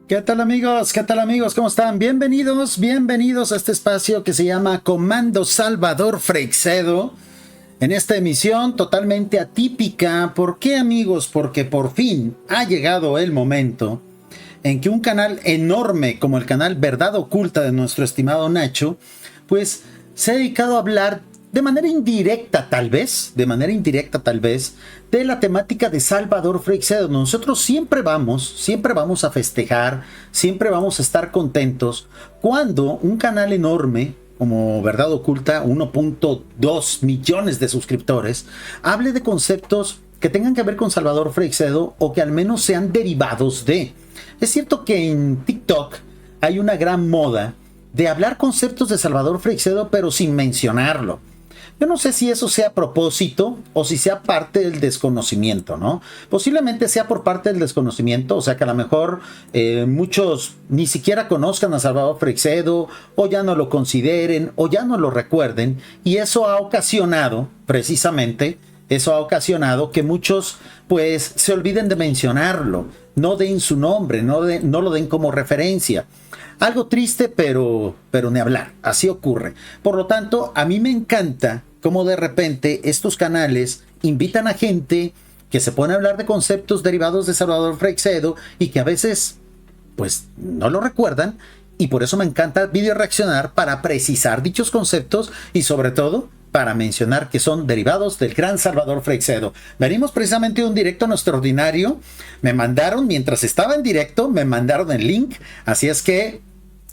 ¿Qué tal amigos? ¿Qué tal amigos? ¿Cómo están? Bienvenidos a este espacio que se llama Comando Salvador Freixedo. En esta emisión totalmente atípica. ¿Por qué amigos? Porque por fin ha llegado el momento en que un canal enorme como el canal Verdad Oculta de nuestro estimado Nacho, pues se ha dedicado a hablar de manera indirecta tal vez, de la temática de Salvador Freixedo. Nosotros siempre vamos a festejar, siempre vamos a estar contentos cuando un canal enorme como Verdad Oculta, 1.2 millones de suscriptores, hable de conceptos que tengan que ver con Salvador Freixedo o que al menos sean derivados de. Es cierto que en TikTok hay una gran moda de hablar conceptos de Salvador Freixedo pero sin mencionarlo. Yo no sé si eso sea a propósito o si sea parte del desconocimiento, ¿no? Posiblemente sea por parte del desconocimiento, o sea que a lo mejor muchos ni siquiera conozcan a Salvador Freixedo o ya no lo consideren o ya no lo recuerden, y eso ha ocasionado, precisamente, que muchos pues se olviden de mencionarlo, no den su nombre, no lo den como referencia. Algo triste, pero ni hablar, así ocurre. Por lo tanto, a mí me encanta cómo de repente estos canales invitan a gente que se pone a hablar de conceptos derivados de Salvador Freixedo y que a veces pues no lo recuerdan, y por eso me encanta video reaccionar para precisar dichos conceptos y sobre todo para mencionar que son derivados del gran Salvador Freixedo. Venimos precisamente de un directo extraordinario. Me mandaron, mientras estaba en directo, me mandaron el link, así es que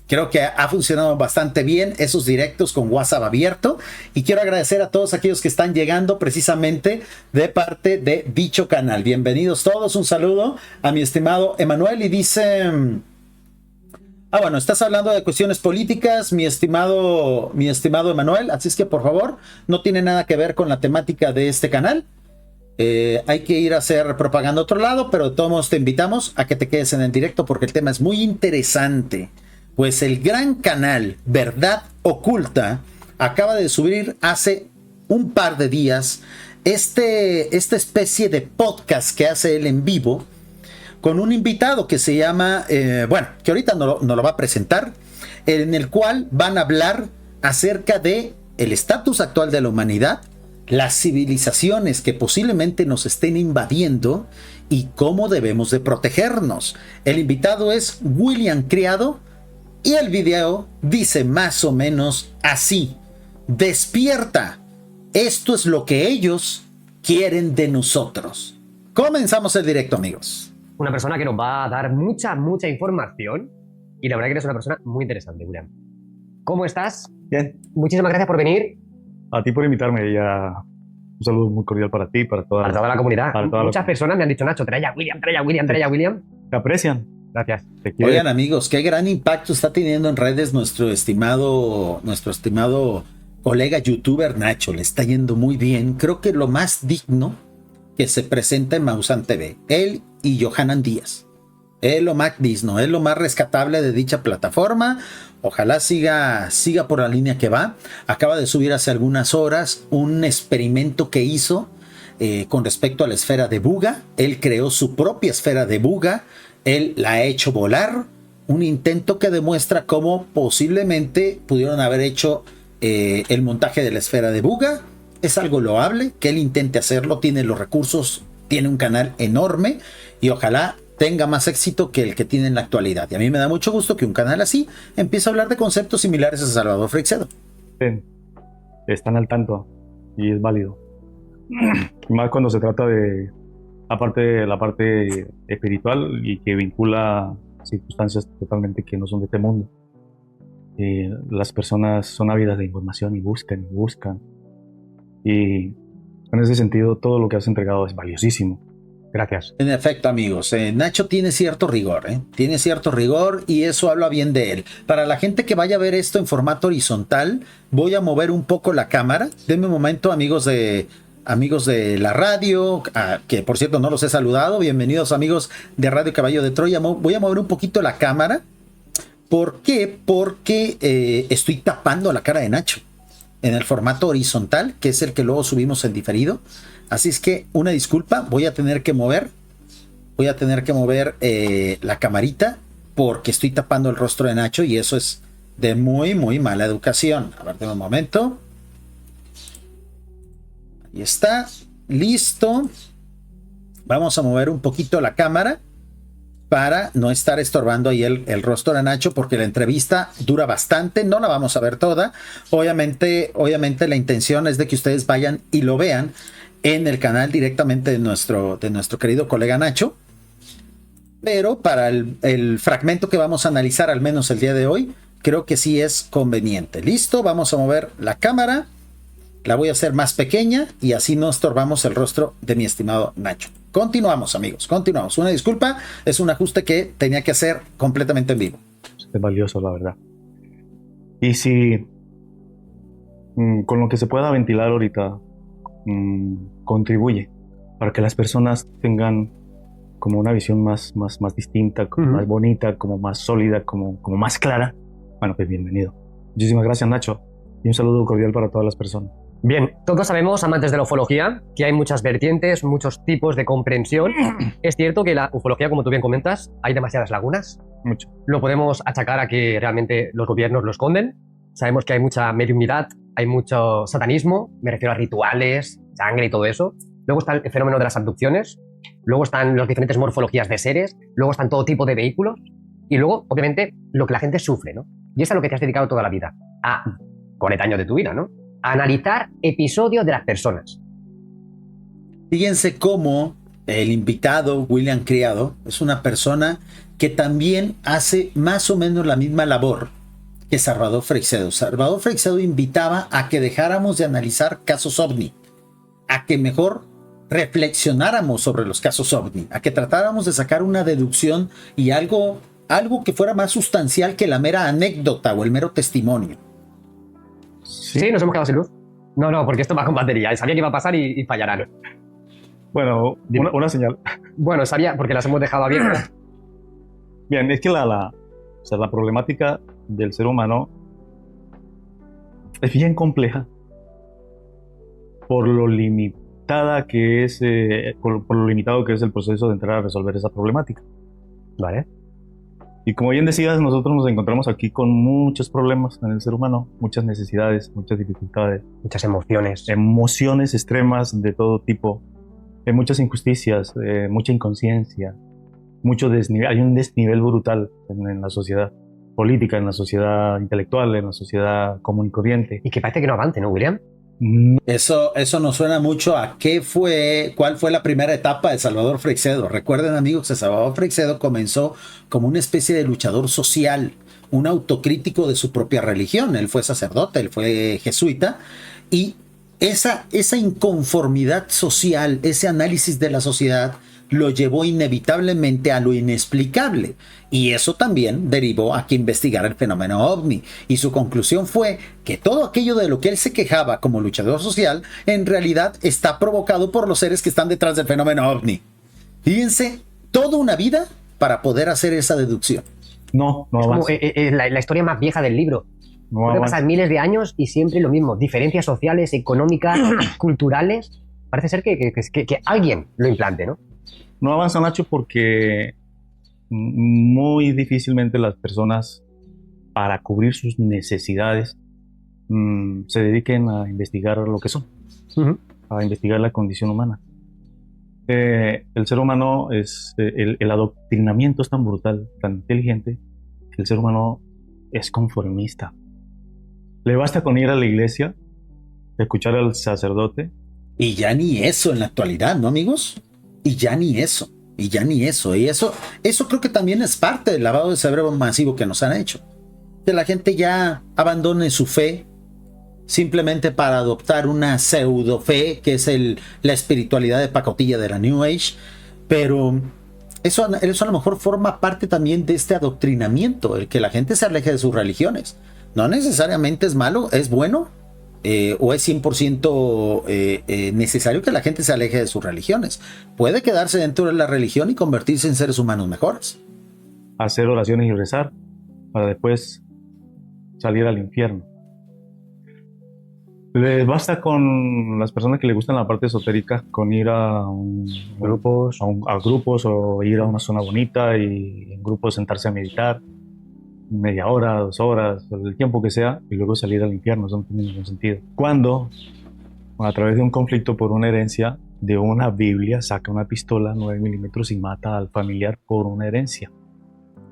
creo que ha funcionado bastante bien esos directos con WhatsApp abierto, y quiero agradecer a todos aquellos que están llegando precisamente de parte de dicho canal. Bienvenidos todos, un saludo a mi estimado Emanuel, y dice... bueno, estás hablando de cuestiones políticas, mi estimado Emanuel, así es que por favor, no tiene nada que ver con la temática de este canal. Hay que ir a hacer propaganda a otro lado, pero de todos modos te invitamos a que te quedes en el directo porque el tema es muy interesante. Pues el gran canal Verdad Oculta acaba de subir hace un par de días esta especie de podcast que hace él en vivo con un invitado que se llama, que ahorita no lo va a presentar, en el cual van a hablar acerca de el estatus actual de la humanidad, las civilizaciones que posiblemente nos estén invadiendo y cómo debemos de protegernos. El invitado es William Criado y el video dice más o menos así: despierta, esto es lo que ellos quieren de nosotros. Comenzamos el directo, amigos. Una persona que nos va a dar mucha información, y la verdad que eres una persona muy interesante, William. ¿Cómo estás? Bien. Muchísimas gracias por venir. A ti por invitarme, y un saludo muy cordial para ti, para toda la comunidad. Muchas la... personas me han dicho: Nacho, trae a William. Te aprecian. Gracias. Oigan, amigos, qué gran impacto está teniendo en redes nuestro estimado colega youtuber Nacho. Le está yendo muy bien. Creo que lo más digno que se presenta en Maussan TV, él y Johanan Díaz, es lo más digno, es lo más rescatable de dicha plataforma. Ojalá siga por la línea que va. Acaba de subir hace algunas horas un experimento que hizo con respecto a la esfera de Buga. Él creó su propia esfera de Buga, él la ha hecho volar, un intento que demuestra cómo posiblemente pudieron haber hecho el montaje de la esfera de Buga. Es algo loable que él intente hacerlo, tiene los recursos, tiene un canal enorme y ojalá tenga más éxito que el que tiene en la actualidad. Y a mí me da mucho gusto que un canal así empiece a hablar de conceptos similares a Salvador Freixedo. Están al tanto y es válido. Más cuando se trata de la parte espiritual y que vincula circunstancias totalmente que no son de este mundo. Las personas son ávidas de información y buscan. Y en ese sentido, todo lo que has entregado es valiosísimo. Gracias. En efecto, amigos, Nacho tiene cierto rigor, y eso habla bien de él. Para la gente que vaya a ver esto en formato horizontal, voy a mover un poco la cámara. Denme un momento, amigos de la radio, que por cierto no los he saludado. Bienvenidos, amigos de Radio Caballo de Troya. Voy a mover un poquito la cámara. ¿Por qué? Porque estoy tapando la cara de Nacho en el formato horizontal, que es el que luego subimos en diferido. Así es que una disculpa, voy a tener que mover la camarita porque estoy tapando el rostro de Nacho y eso es de muy, muy mala educación. A ver, de un momento. Ahí está. Listo. Vamos a mover un poquito la cámara para no estar estorbando ahí el rostro de Nacho, porque la entrevista dura bastante, no la vamos a ver toda. Obviamente la intención es de que ustedes vayan y lo vean en el canal directamente de nuestro querido colega Nacho. Pero para el fragmento que vamos a analizar, al menos el día de hoy, creo que sí es conveniente. Listo, vamos a mover la cámara. La voy a hacer más pequeña y así no estorbamos el rostro de mi estimado Nacho. Continuamos, amigos, continuamos. Una disculpa, es un ajuste que tenía que hacer completamente en vivo. Es valioso, la verdad. Y si con lo que se pueda ventilar ahorita contribuye para que las personas tengan como una visión más distinta, como más bonita, como más sólida, como más clara, bueno, pues bienvenido. Muchísimas gracias, Nacho, y un saludo cordial para todas las personas. Bien, todos sabemos, amantes de la ufología, que hay muchas vertientes, muchos tipos de comprensión. Es cierto que la ufología, como tú bien comentas, hay demasiadas lagunas. Mucho. Lo podemos achacar a que realmente los gobiernos lo esconden. Sabemos que hay mucha mediumnidad, hay mucho satanismo, me refiero a rituales, sangre y todo eso. Luego está el fenómeno de las abducciones, luego están las diferentes morfologías de seres, luego están todo tipo de vehículos y luego, obviamente, lo que la gente sufre, ¿no? Y es a lo que te has dedicado toda la vida, a 40 años de tu vida, ¿no? A analizar episodios de las personas. Fíjense cómo el invitado, William Criado, es una persona que también hace más o menos la misma labor que Salvador Freixedo. Salvador Freixedo invitaba a que dejáramos de analizar casos OVNI, a que mejor reflexionáramos sobre los casos OVNI, a que tratáramos de sacar una deducción y algo que fuera más sustancial que la mera anécdota o el mero testimonio. Sí, nos hemos quedado sin luz. No, porque esto va con batería. Sabía que iba a pasar y fallarán. Bueno, una señal. Bueno, sabía, porque las hemos dejado abiertas. Bien, es que la problemática del ser humano es bien compleja por lo limitada que es, por lo limitado que es el proceso de entrar a resolver esa problemática. Vale. Y como bien decías, nosotros nos encontramos aquí con muchos problemas en el ser humano, muchas necesidades, muchas dificultades. Muchas emociones. Emociones extremas de todo tipo, muchas injusticias, mucha inconsciencia, mucho desnivel. Hay un desnivel brutal en la sociedad política, en la sociedad intelectual, en la sociedad común y corriente. Y que parece que no avance, ¿no, William? Eso nos suena mucho a cuál fue la primera etapa de Salvador Freixedo. Recuerden, amigos, que Salvador Freixedo comenzó como una especie de luchador social, un autocrítico de su propia religión. Él fue sacerdote, él fue jesuita, y esa inconformidad social, ese análisis de la sociedad, lo llevó inevitablemente a lo inexplicable, y eso también derivó a que investigara el fenómeno OVNI, y su conclusión fue que todo aquello de lo que él se quejaba como luchador social en realidad está provocado por los seres que están detrás del fenómeno OVNI. Fíjense, toda una vida para poder hacer esa deducción. No es avanza. como la historia más vieja del libro. Puede pasar miles de años y siempre lo mismo, diferencias sociales, económicas, culturales. Parece ser que alguien lo implante, ¿no? No avanza, Nacho, porque muy difícilmente las personas, para cubrir sus necesidades, se dediquen a investigar lo que son, a investigar la condición humana. El ser humano el adoctrinamiento es tan brutal, tan inteligente, que el ser humano es conformista. Le basta con ir a la iglesia, escuchar al sacerdote. Y ya ni eso en la actualidad, ¿no, amigos? Y ya ni eso. Y eso creo que también es parte del lavado de cerebro masivo que nos han hecho. Que la gente ya abandone su fe simplemente para adoptar una pseudo fe, que es la espiritualidad de pacotilla de la New Age. Pero eso a lo mejor forma parte también de este adoctrinamiento, el que la gente se aleje de sus religiones. No necesariamente es malo, es bueno. O es 100% necesario que la gente se aleje de sus religiones. Puede quedarse dentro de la religión y convertirse en seres humanos mejores. Hacer oraciones y rezar para después salir al infierno. Les basta con las personas que les gustan la parte esotérica, con ir Grupos. a grupos o ir a una zona bonita y en grupos sentarse a meditar media hora, 2 horas, el tiempo que sea, y luego salir al infierno. Eso no tiene ningún sentido. Cuando, a través de un conflicto por una herencia, de una Biblia, saca una pistola 9 milímetros y mata al familiar por una herencia.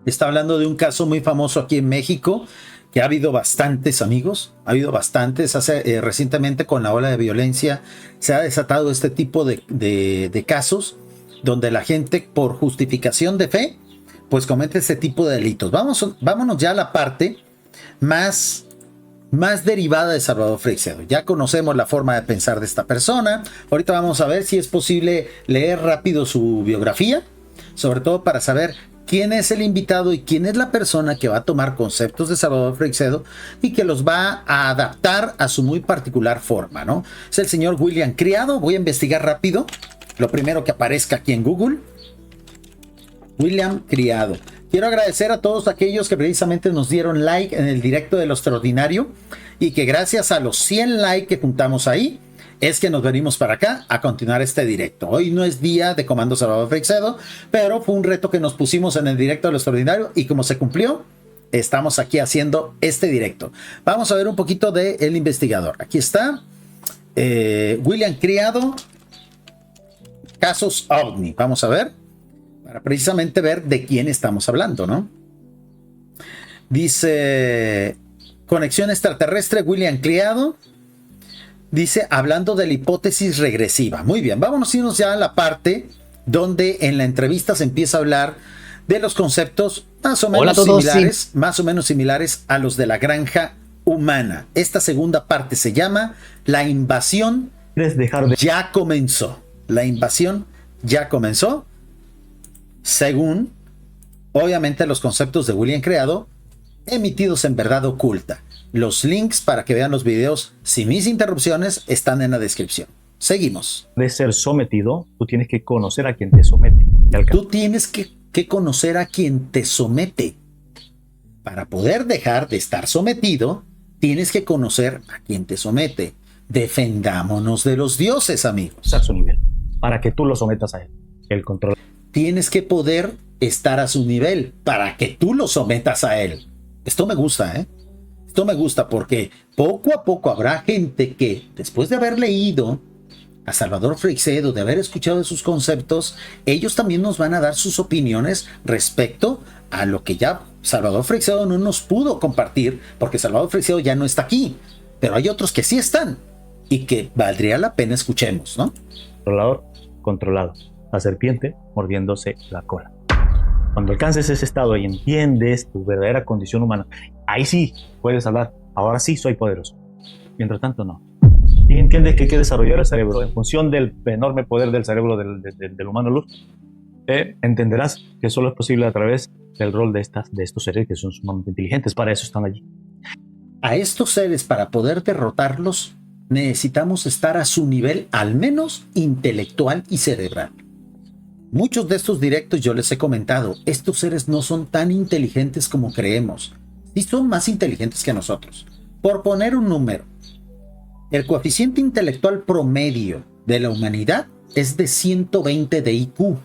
Está hablando de un caso muy famoso aquí en México, que ha habido bastantes, amigos, ha habido bastantes. Recientemente, con la ola de violencia, se ha desatado este tipo de casos donde la gente, por justificación de fe, pues comete este tipo de delitos. Vámonos ya a la parte más derivada de Salvador Freixedo. Ya conocemos la forma de pensar de esta persona. Ahorita vamos a ver si es posible leer rápido su biografía, sobre todo para saber quién es el invitado y quién es la persona que va a tomar conceptos de Salvador Freixedo y que los va a adaptar a su muy particular forma, ¿no? Es el señor William Criado. Voy a investigar rápido lo primero que aparezca aquí en Google. William Criado. Quiero agradecer a todos aquellos que precisamente nos dieron like en el directo de Lo Extraordinario y que gracias a los 100 likes que juntamos ahí es que nos venimos para acá a continuar este directo. Hoy no es día de Comando Salvador Freixedo, pero fue un reto que nos pusimos en el directo de Lo Extraordinario y como se cumplió, estamos aquí haciendo este directo. Vamos a ver un poquito de El Investigador. Aquí está William Criado, casos OVNI. Vamos a ver, para precisamente ver de quién estamos hablando, ¿no? Dice, conexión extraterrestre, William Criado. Dice, hablando de la hipótesis regresiva. Muy bien, vámonos a irnos ya a la parte donde en la entrevista se empieza a hablar de los conceptos más o menos similares a los de la granja humana. Esta segunda parte se llama La invasión ya comenzó. La invasión ya comenzó, según, obviamente, los conceptos de William Criado, emitidos en Verdad Oculta. Los links para que vean los videos sin mis interrupciones están en la descripción. Seguimos. De ser sometido, tú tienes que conocer a quien te somete. Tú tienes que conocer a quien te somete. Para poder dejar de estar sometido, tienes que conocer a quien te somete. Defendámonos de los dioses, amigos. A su nivel, para que tú lo sometas a él. El control. Tienes que poder estar a su nivel para que tú lo sometas a él. Esto me gusta, ¿eh? Esto me gusta porque poco a poco habrá gente que, después de haber leído a Salvador Freixedo, de haber escuchado de sus conceptos, ellos también nos van a dar sus opiniones respecto a lo que ya Salvador Freixedo no nos pudo compartir, porque Salvador Freixedo ya no está aquí, pero hay otros que sí están y que valdría la pena escuchemos, ¿no? Controlador, controlado. La serpiente mordiéndose la cola. Cuando alcances ese estado y entiendes tu verdadera condición humana, ahí sí puedes hablar. Ahora sí soy poderoso. Mientras tanto, no. Y entiendes que hay que desarrollar el cerebro en función del enorme poder del cerebro del humano luz. Entenderás que solo es posible a través del rol de estos seres que son sumamente inteligentes. Para eso están allí. A estos seres, para poder derrotarlos, necesitamos estar a su nivel, al menos intelectual y cerebral. Muchos de estos directos yo les he comentado, estos seres no son tan inteligentes como creemos. Sí son más inteligentes que nosotros. Por poner un número, el coeficiente intelectual promedio de la humanidad es de 120 de IQ.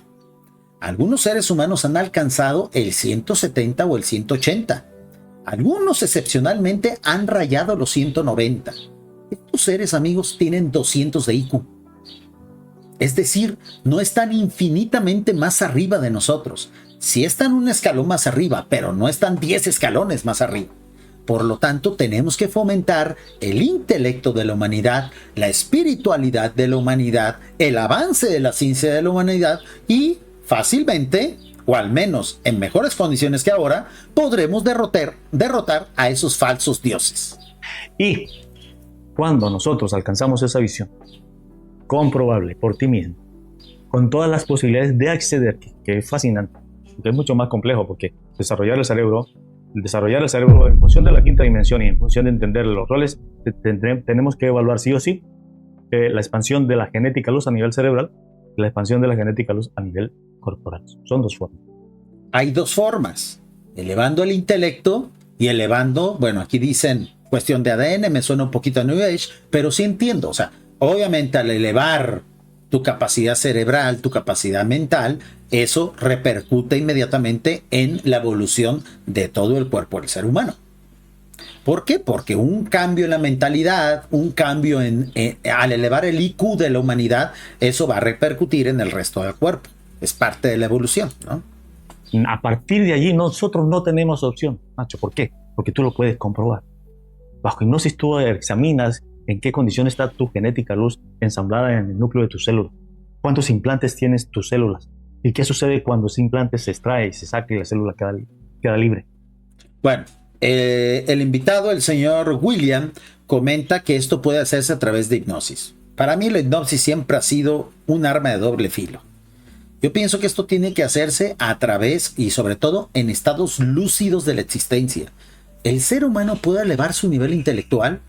Algunos seres humanos han alcanzado el 170 o el 180. Algunos excepcionalmente han rayado los 190. Estos seres, amigos, tienen 200 de IQ. Es decir, no están infinitamente más arriba de nosotros. Sí están un escalón más arriba, pero no están 10 escalones más arriba. Por lo tanto, tenemos que fomentar el intelecto de la humanidad, la espiritualidad de la humanidad, el avance de la ciencia de la humanidad y fácilmente, o al menos en mejores condiciones que ahora, podremos derrotar a esos falsos dioses. Y cuando nosotros alcanzamos esa visión comprobable por ti mismo, con todas las posibilidades de acceder, que es fascinante, que es mucho más complejo, porque desarrollar el cerebro en función de la quinta dimensión y en función de entender los roles, tenemos que evaluar sí o sí la expansión de la genética luz a nivel cerebral y la expansión de la genética luz a nivel corporal. Son dos formas. Hay dos formas, elevando el intelecto y elevando, bueno, aquí dicen cuestión de ADN, me suena un poquito a New Age, pero sí entiendo. O sea, obviamente al elevar tu capacidad cerebral, tu capacidad mental, eso repercute inmediatamente en la evolución de todo el cuerpo del ser humano. ¿Por qué? Porque un cambio en la mentalidad, un cambio al elevar el IQ de la humanidad, eso va a repercutir en el resto del cuerpo. Es parte de la evolución, ¿no? A partir de allí nosotros no tenemos opción, Nacho. ¿Por qué? Porque tú lo puedes comprobar. Bajo hipnosis tú examinas en qué condición está tu genética luz ensamblada en el núcleo de tu célula. ¿Cuántos implantes tienes tus células? ¿Y qué sucede cuando ese implante se extrae y se saca y la célula queda libre? Bueno, el invitado, el señor William, comenta que esto puede hacerse a través de hipnosis. Para mí la hipnosis siempre ha sido un arma de doble filo. Yo pienso que esto tiene que hacerse a través y sobre todo en estados lúcidos de la existencia. ¿El ser humano puede elevar su nivel intelectual?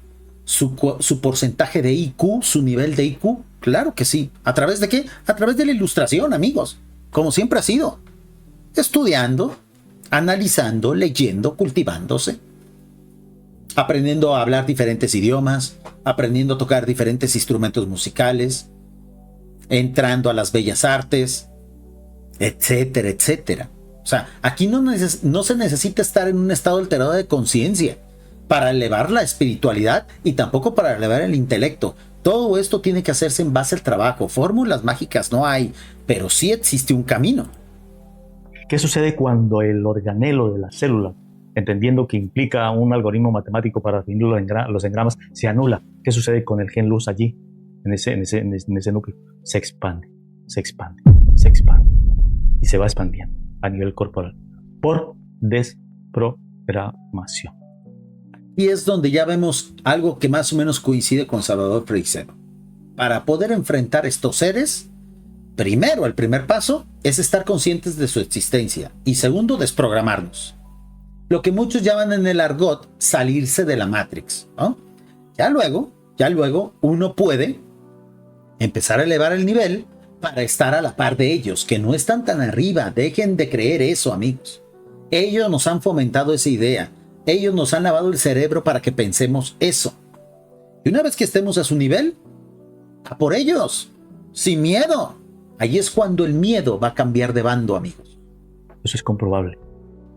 ¿Su porcentaje de IQ? ¿Su nivel de IQ? Claro que sí. ¿A través de qué? A través de la ilustración, amigos. Como siempre ha sido. Estudiando, analizando, leyendo, cultivándose. Aprendiendo a hablar diferentes idiomas. Aprendiendo a tocar diferentes instrumentos musicales. Entrando a las bellas artes. Etcétera, etcétera. O sea, aquí no se necesita estar en un estado alterado de conciencia para elevar la espiritualidad y tampoco para elevar el intelecto. Todo esto tiene que hacerse en base al trabajo. Fórmulas mágicas no hay, pero sí existe un camino. ¿Qué sucede cuando el organelo de la célula, entendiendo que implica un algoritmo matemático para definir los engramas, se anula? ¿Qué sucede con el gen luz allí, en ese núcleo? Se expande, se expande, se expande y se va expandiendo a nivel corporal por desprogramación. Y es donde ya vemos algo que más o menos coincide con Salvador Freixedo. Para poder enfrentar estos seres, primero, el primer paso es estar conscientes de su existencia y segundo, desprogramarnos. Lo que muchos llaman en el argot salirse de la Matrix, ¿no? Ya luego uno puede empezar a elevar el nivel para estar a la par de ellos, que no están tan arriba. Dejen de creer eso, amigos. Ellos nos han fomentado esa idea. Ellos nos han lavado el cerebro para que pensemos eso. Y una vez que estemos a su nivel, a por ellos, sin miedo. Ahí es cuando el miedo va a cambiar de bando, amigos. Eso es comprobable,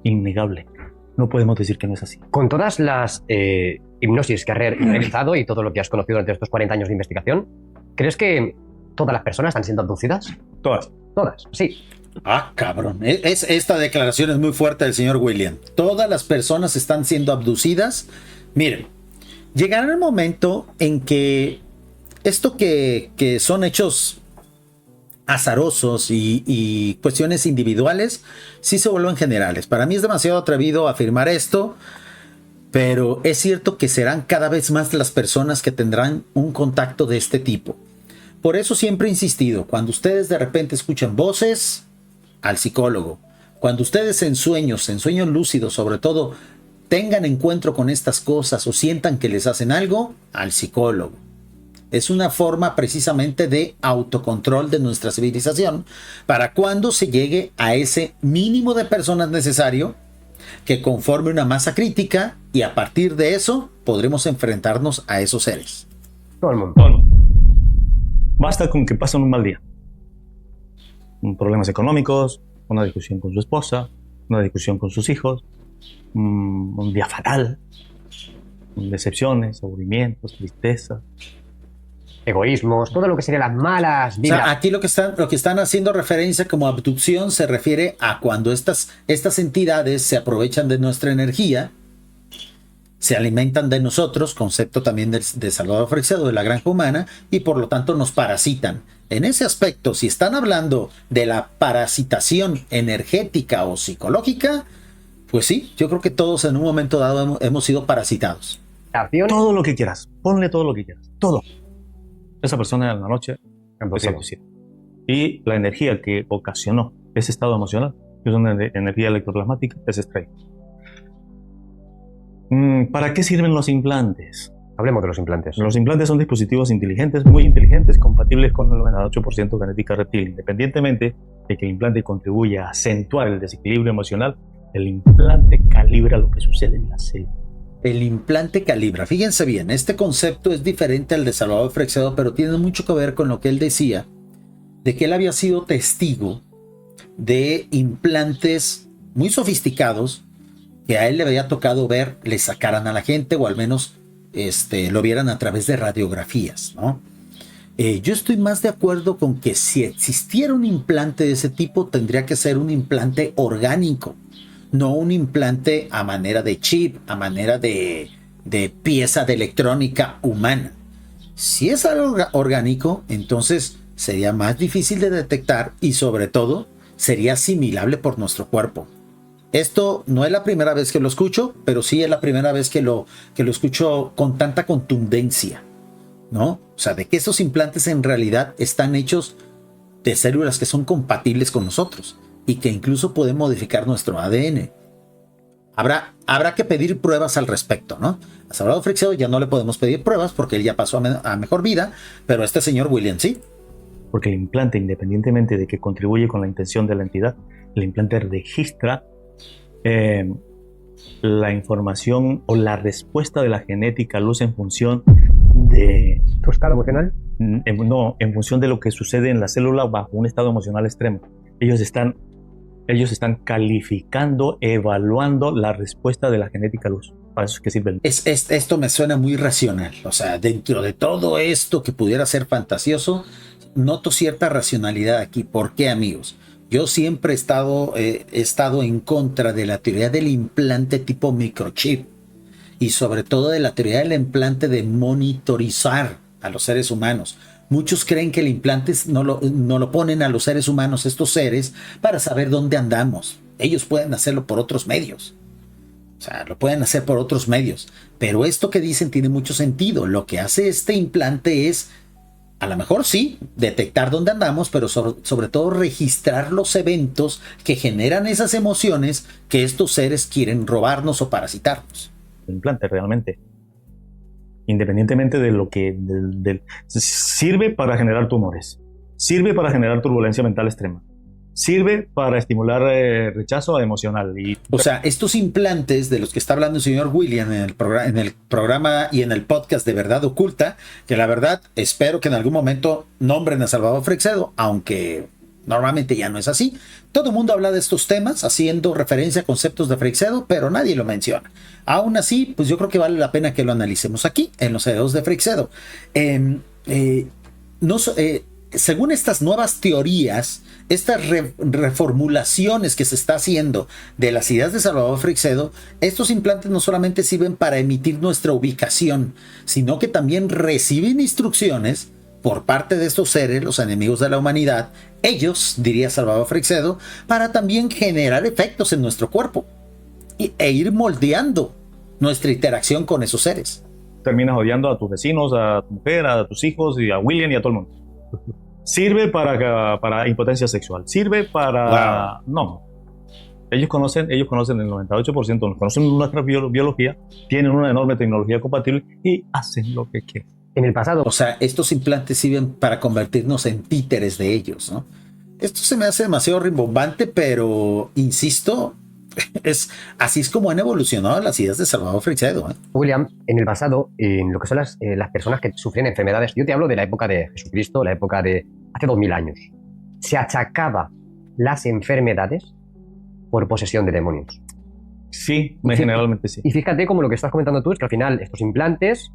innegable. No podemos decir que no es así. Con todas las hipnosis que has realizado y todo lo que has conocido durante estos 40 años de investigación, ¿crees que todas las personas están siendo abducidas? Todas. Todas, sí. Ah, cabrón. Esta declaración es muy fuerte del señor William. Todas las personas están siendo abducidas. Miren, llegará el momento en que esto que son hechos azarosos y cuestiones individuales, sí se vuelven generales. Para mí es demasiado atrevido afirmar esto, pero es cierto que serán cada vez más las personas que tendrán un contacto de este tipo. Por eso siempre he insistido, cuando ustedes de repente escuchan voces, al psicólogo. Cuando ustedes en sueños lúcidos sobre todo, tengan encuentro con estas cosas o sientan que les hacen algo, al psicólogo. Es una forma precisamente de autocontrol de nuestra civilización para cuando se llegue a ese mínimo de personas necesario que conforme una masa crítica y a partir de eso podremos enfrentarnos a esos seres. Todo el mundo. Basta con que pasen un mal día. Problemas económicos, una discusión con su esposa, una discusión con sus hijos, un día fatal, decepciones, aburrimientos, tristeza, egoísmos, todo lo que serían las malas vibras. O sea, aquí lo que están haciendo referencia como abducción se refiere a cuando estas entidades se aprovechan de nuestra energía, se alimentan de nosotros, concepto también de Salvador Freixedo, de la granja humana, y por lo tanto nos parasitan. En ese aspecto, si están hablando de la parasitación energética o psicológica, pues sí, yo creo que todos en un momento dado hemos sido parasitados. Todo lo que quieras, ponle todo lo que quieras, todo. Esa persona en la noche empezó a abducir. Y la energía que ocasionó ese estado emocional, que es una energía electroplasmática, es extraída. ¿Para qué sirven los implantes? Hablemos de los implantes. Los implantes son dispositivos inteligentes, muy inteligentes, compatibles con el 98% genética reptil. Independientemente de que el implante contribuya a acentuar el desequilibrio emocional, el implante calibra lo que sucede en la célula. El implante calibra. Fíjense bien, este concepto es diferente al de Salvador Freixedo, pero tiene mucho que ver con lo que él decía, de que él había sido testigo de implantes muy sofisticados que a él le había tocado ver, le sacaran a la gente o al menos lo vieran a través de radiografías, ¿no? Yo estoy más de acuerdo con que si existiera un implante de ese tipo, tendría que ser un implante orgánico, no un implante a manera de chip, a manera de pieza de electrónica humana. Si es algo orgánico, entonces sería más difícil de detectar y sobre todo sería asimilable por nuestro cuerpo. Esto no es la primera vez que lo escucho, pero sí es la primera vez que lo escucho con tanta contundencia, ¿no? O sea, de que estos implantes en realidad están hechos de células que son compatibles con nosotros y que incluso pueden modificar nuestro ADN. Habrá que pedir pruebas al respecto, ¿no? A Salvador Freixedo ya no le podemos pedir pruebas porque él ya pasó a mejor vida, pero a este señor William sí. Porque el implante, independientemente de que contribuye con la intención de la entidad, el implante registra la información o la respuesta de la genética luz en función de ¿Tu estado emocional? No, en función de lo que sucede en la célula bajo un estado emocional extremo. Ellos están calificando, evaluando la respuesta de la genética luz. Para eso es que sirve. Esto me suena muy racional. O sea, dentro de todo esto que pudiera ser fantasioso, noto cierta racionalidad aquí. ¿Por qué, amigos? Yo siempre he estado en contra de la teoría del implante tipo microchip y sobre todo de la teoría del implante de monitorizar a los seres humanos. Muchos creen que el implante no lo ponen a los seres humanos, estos seres, para saber dónde andamos. Ellos pueden hacerlo por otros medios. O sea, lo pueden hacer por otros medios. Pero esto que dicen tiene mucho sentido. Lo que hace este implante es, a lo mejor sí, detectar dónde andamos, pero sobre todo registrar los eventos que generan esas emociones que estos seres quieren robarnos o parasitarnos. El implante realmente, independientemente de lo que sirve para generar tumores, sirve para generar turbulencia mental extrema, sirve para estimular rechazo emocional. O sea, estos implantes de los que está hablando el señor William en el programa y en el podcast de Verdad Oculta, que la verdad espero que en algún momento nombren a Salvador Freixedo, aunque normalmente ya no es así. Todo el mundo habla de estos temas haciendo referencia a conceptos de Freixedo, pero nadie lo menciona. Aún así, pues yo creo que vale la pena que lo analicemos aquí, en los Herederos de Freixedo. Según estas nuevas teorías, estas reformulaciones que se está haciendo de las ideas de Salvador Freixedo, estos implantes no solamente sirven para emitir nuestra ubicación, sino que también reciben instrucciones por parte de estos seres, los enemigos de la humanidad, ellos, diría Salvador Freixedo, para también generar efectos en nuestro cuerpo e ir moldeando nuestra interacción con esos seres. Terminas odiando a tus vecinos, a tu mujer, a tus hijos y a William y a todo el mundo. Sirve para impotencia sexual. Sirve para... Wow. No. Ellos conocen el 98%, conocen nuestra biología, tienen una enorme tecnología compatible y hacen lo que quieren. En el pasado. O sea, estos implantes sirven para convertirnos en títeres de ellos, ¿no? Esto se me hace demasiado rimbombante, pero insisto, así es como han evolucionado las ideas de Salvador Freixedo, ¿eh? William, en el pasado, en lo que son las personas que sufrían enfermedades, yo te hablo de la época de Jesucristo, la época de hace 2000 años, se achacaba las enfermedades por posesión de demonios. Sí, generalmente sí. Y fíjate como lo que estás comentando tú es que al final estos implantes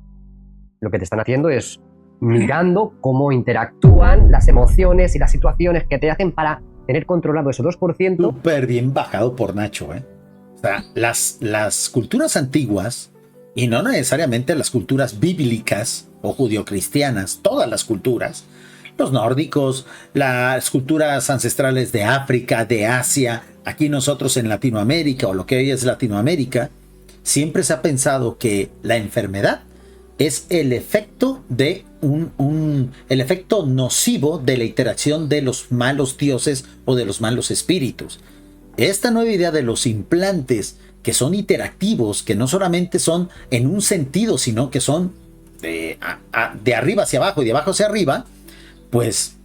lo que te están haciendo es mirando cómo interactúan las emociones y las situaciones que te hacen para tener controlado ese 2%. Súper bien bajado por Nacho, ¿eh? O sea, las culturas antiguas, y no necesariamente las culturas bíblicas o judio-cristianas, todas las culturas, los nórdicos, las culturas ancestrales de África, de Asia, aquí nosotros en Latinoamérica o lo que hoy es Latinoamérica, siempre se ha pensado que la enfermedad es el efecto de el efecto nocivo de la interacción de los malos dioses o de los malos espíritus. Esta nueva idea de los implantes que son interactivos, que no solamente son en un sentido, sino que son de arriba hacia abajo y de abajo hacia arriba, pues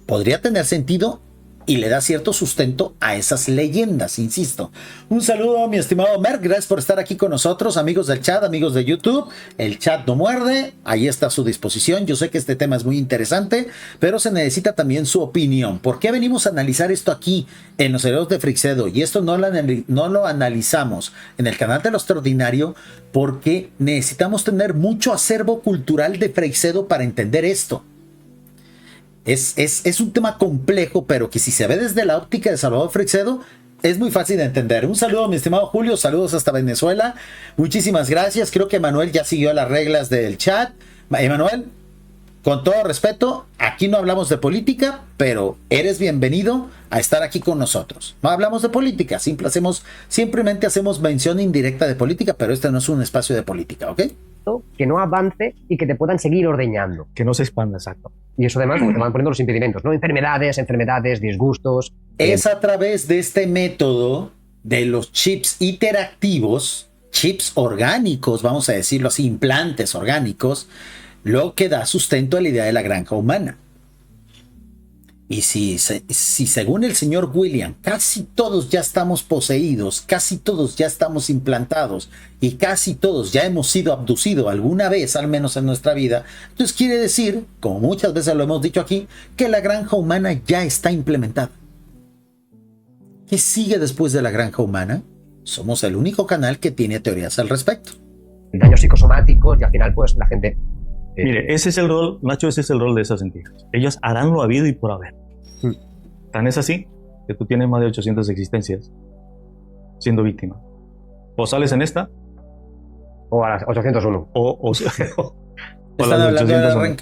podría tener sentido y le da cierto sustento a esas leyendas, insisto. Un saludo, mi estimado Merck, gracias por estar aquí con nosotros, amigos del chat, amigos de YouTube. El chat no muerde, ahí está a su disposición. Yo sé que este tema es muy interesante, pero se necesita también su opinión. ¿Por qué venimos a analizar esto aquí en los Herederos de Freixedo? Y esto no lo analizamos en el canal de Lo Extraordinario, porque necesitamos tener mucho acervo cultural de Freixedo para entender esto. Es un tema complejo, pero que si se ve desde la óptica de Salvador Freixedo, es muy fácil de entender. Un saludo, mi estimado Julio, saludos hasta Venezuela. Muchísimas gracias. Creo que Manuel ya siguió las reglas del chat. Emanuel, con todo respeto, aquí no hablamos de política, pero eres bienvenido a estar aquí con nosotros. No hablamos de política, simplemente hacemos mención indirecta de política, pero este no es un espacio de política, ¿ok? Que no avance y que te puedan seguir ordeñando. Que no se expanda, exacto. Y eso además te van poniendo los impedimentos, ¿no? Enfermedades, disgustos. Es a través de este método de los chips interactivos, chips orgánicos, vamos a decirlo así, implantes orgánicos, lo que da sustento a la idea de la granja humana. Y si según el señor William, casi todos ya estamos poseídos, casi todos ya estamos implantados y casi todos ya hemos sido abducidos alguna vez, al menos en nuestra vida, entonces quiere decir, como muchas veces lo hemos dicho aquí, que la granja humana ya está implementada. ¿Qué sigue después de la granja humana? Somos el único canal que tiene teorías al respecto. Daños psicosomáticos y al final pues la gente... Mire, ese es el rol, Nacho, ese es el rol de esas entidades. Ellos harán lo habido y por haber. Tan es así que tú tienes más de 800 existencias siendo víctima. O sales en esta, o a las 801.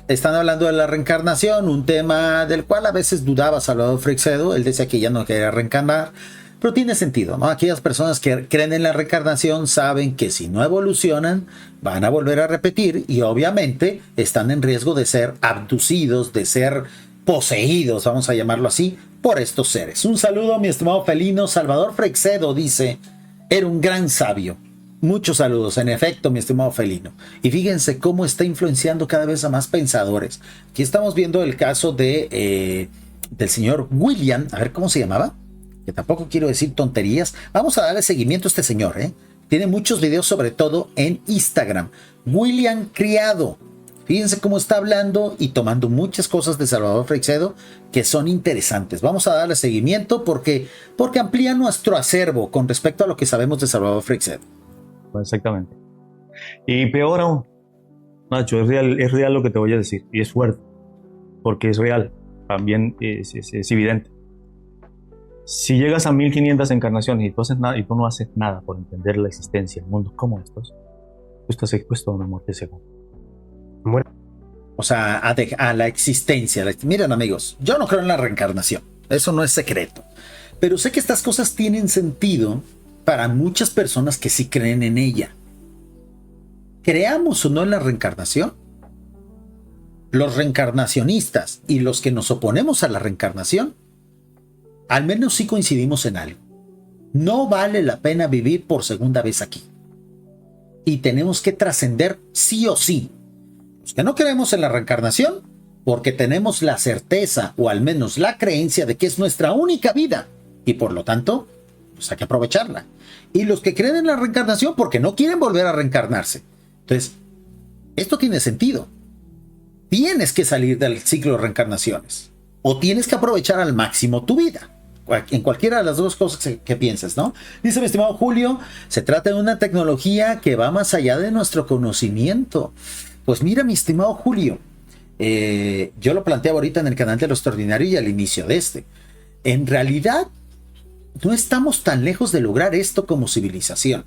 Están hablando de la reencarnación, un tema del cual a veces dudaba Salvador Freixedo. Él decía que ya no quería reencarnar, pero tiene sentido, ¿no? Aquellas personas que creen en la reencarnación saben que si no evolucionan van a volver a repetir y obviamente están en riesgo de ser abducidos, de ser poseídos, vamos a llamarlo así, por estos seres. Un saludo, mi estimado felino. Salvador Freixedo dice, era un gran sabio. Muchos saludos, en efecto, mi estimado felino. Y fíjense cómo está influenciando cada vez a más pensadores. Aquí estamos viendo el caso del señor William, a ver cómo se llamaba, que tampoco quiero decir tonterías. Vamos a darle seguimiento a este señor, ¿eh? Tiene muchos videos, sobre todo en Instagram. William Criado. Fíjense cómo está hablando y tomando muchas cosas de Salvador Freixedo que son interesantes. Vamos a darle seguimiento porque amplía nuestro acervo con respecto a lo que sabemos de Salvador Freixedo. Exactamente. Y peor aún, Nacho, es real lo que te voy a decir. Y es fuerte, porque es real. También es evidente. Si llegas a 1500 encarnaciones y tú no haces nada por entender la existencia en mundos como estos, tú estás expuesto a una muerte segura. O sea, a la existencia. Miren, amigos, yo no creo en la reencarnación. Eso no es secreto. Pero sé que estas cosas tienen sentido para muchas personas que sí creen en ella. Creamos o no en la reencarnación, los reencarnacionistas y los que nos oponemos a la reencarnación, al menos sí coincidimos en algo. No vale la pena vivir por segunda vez aquí. Y tenemos que trascender sí o sí. Los que no creemos en la reencarnación, porque tenemos la certeza o al menos la creencia de que es nuestra única vida y por lo tanto, pues hay que aprovecharla. Y los que creen en la reencarnación porque no quieren volver a reencarnarse. Entonces, esto tiene sentido. Tienes que salir del ciclo de reencarnaciones o tienes que aprovechar al máximo tu vida. En cualquiera de las dos cosas que pienses, ¿no? Dice mi estimado Julio, se trata de una tecnología que va más allá de nuestro conocimiento. Pues mira, mi estimado Julio, yo lo planteaba ahorita en el canal de Lo Extraordinario y al inicio de este. En realidad, no estamos tan lejos de lograr esto como civilización.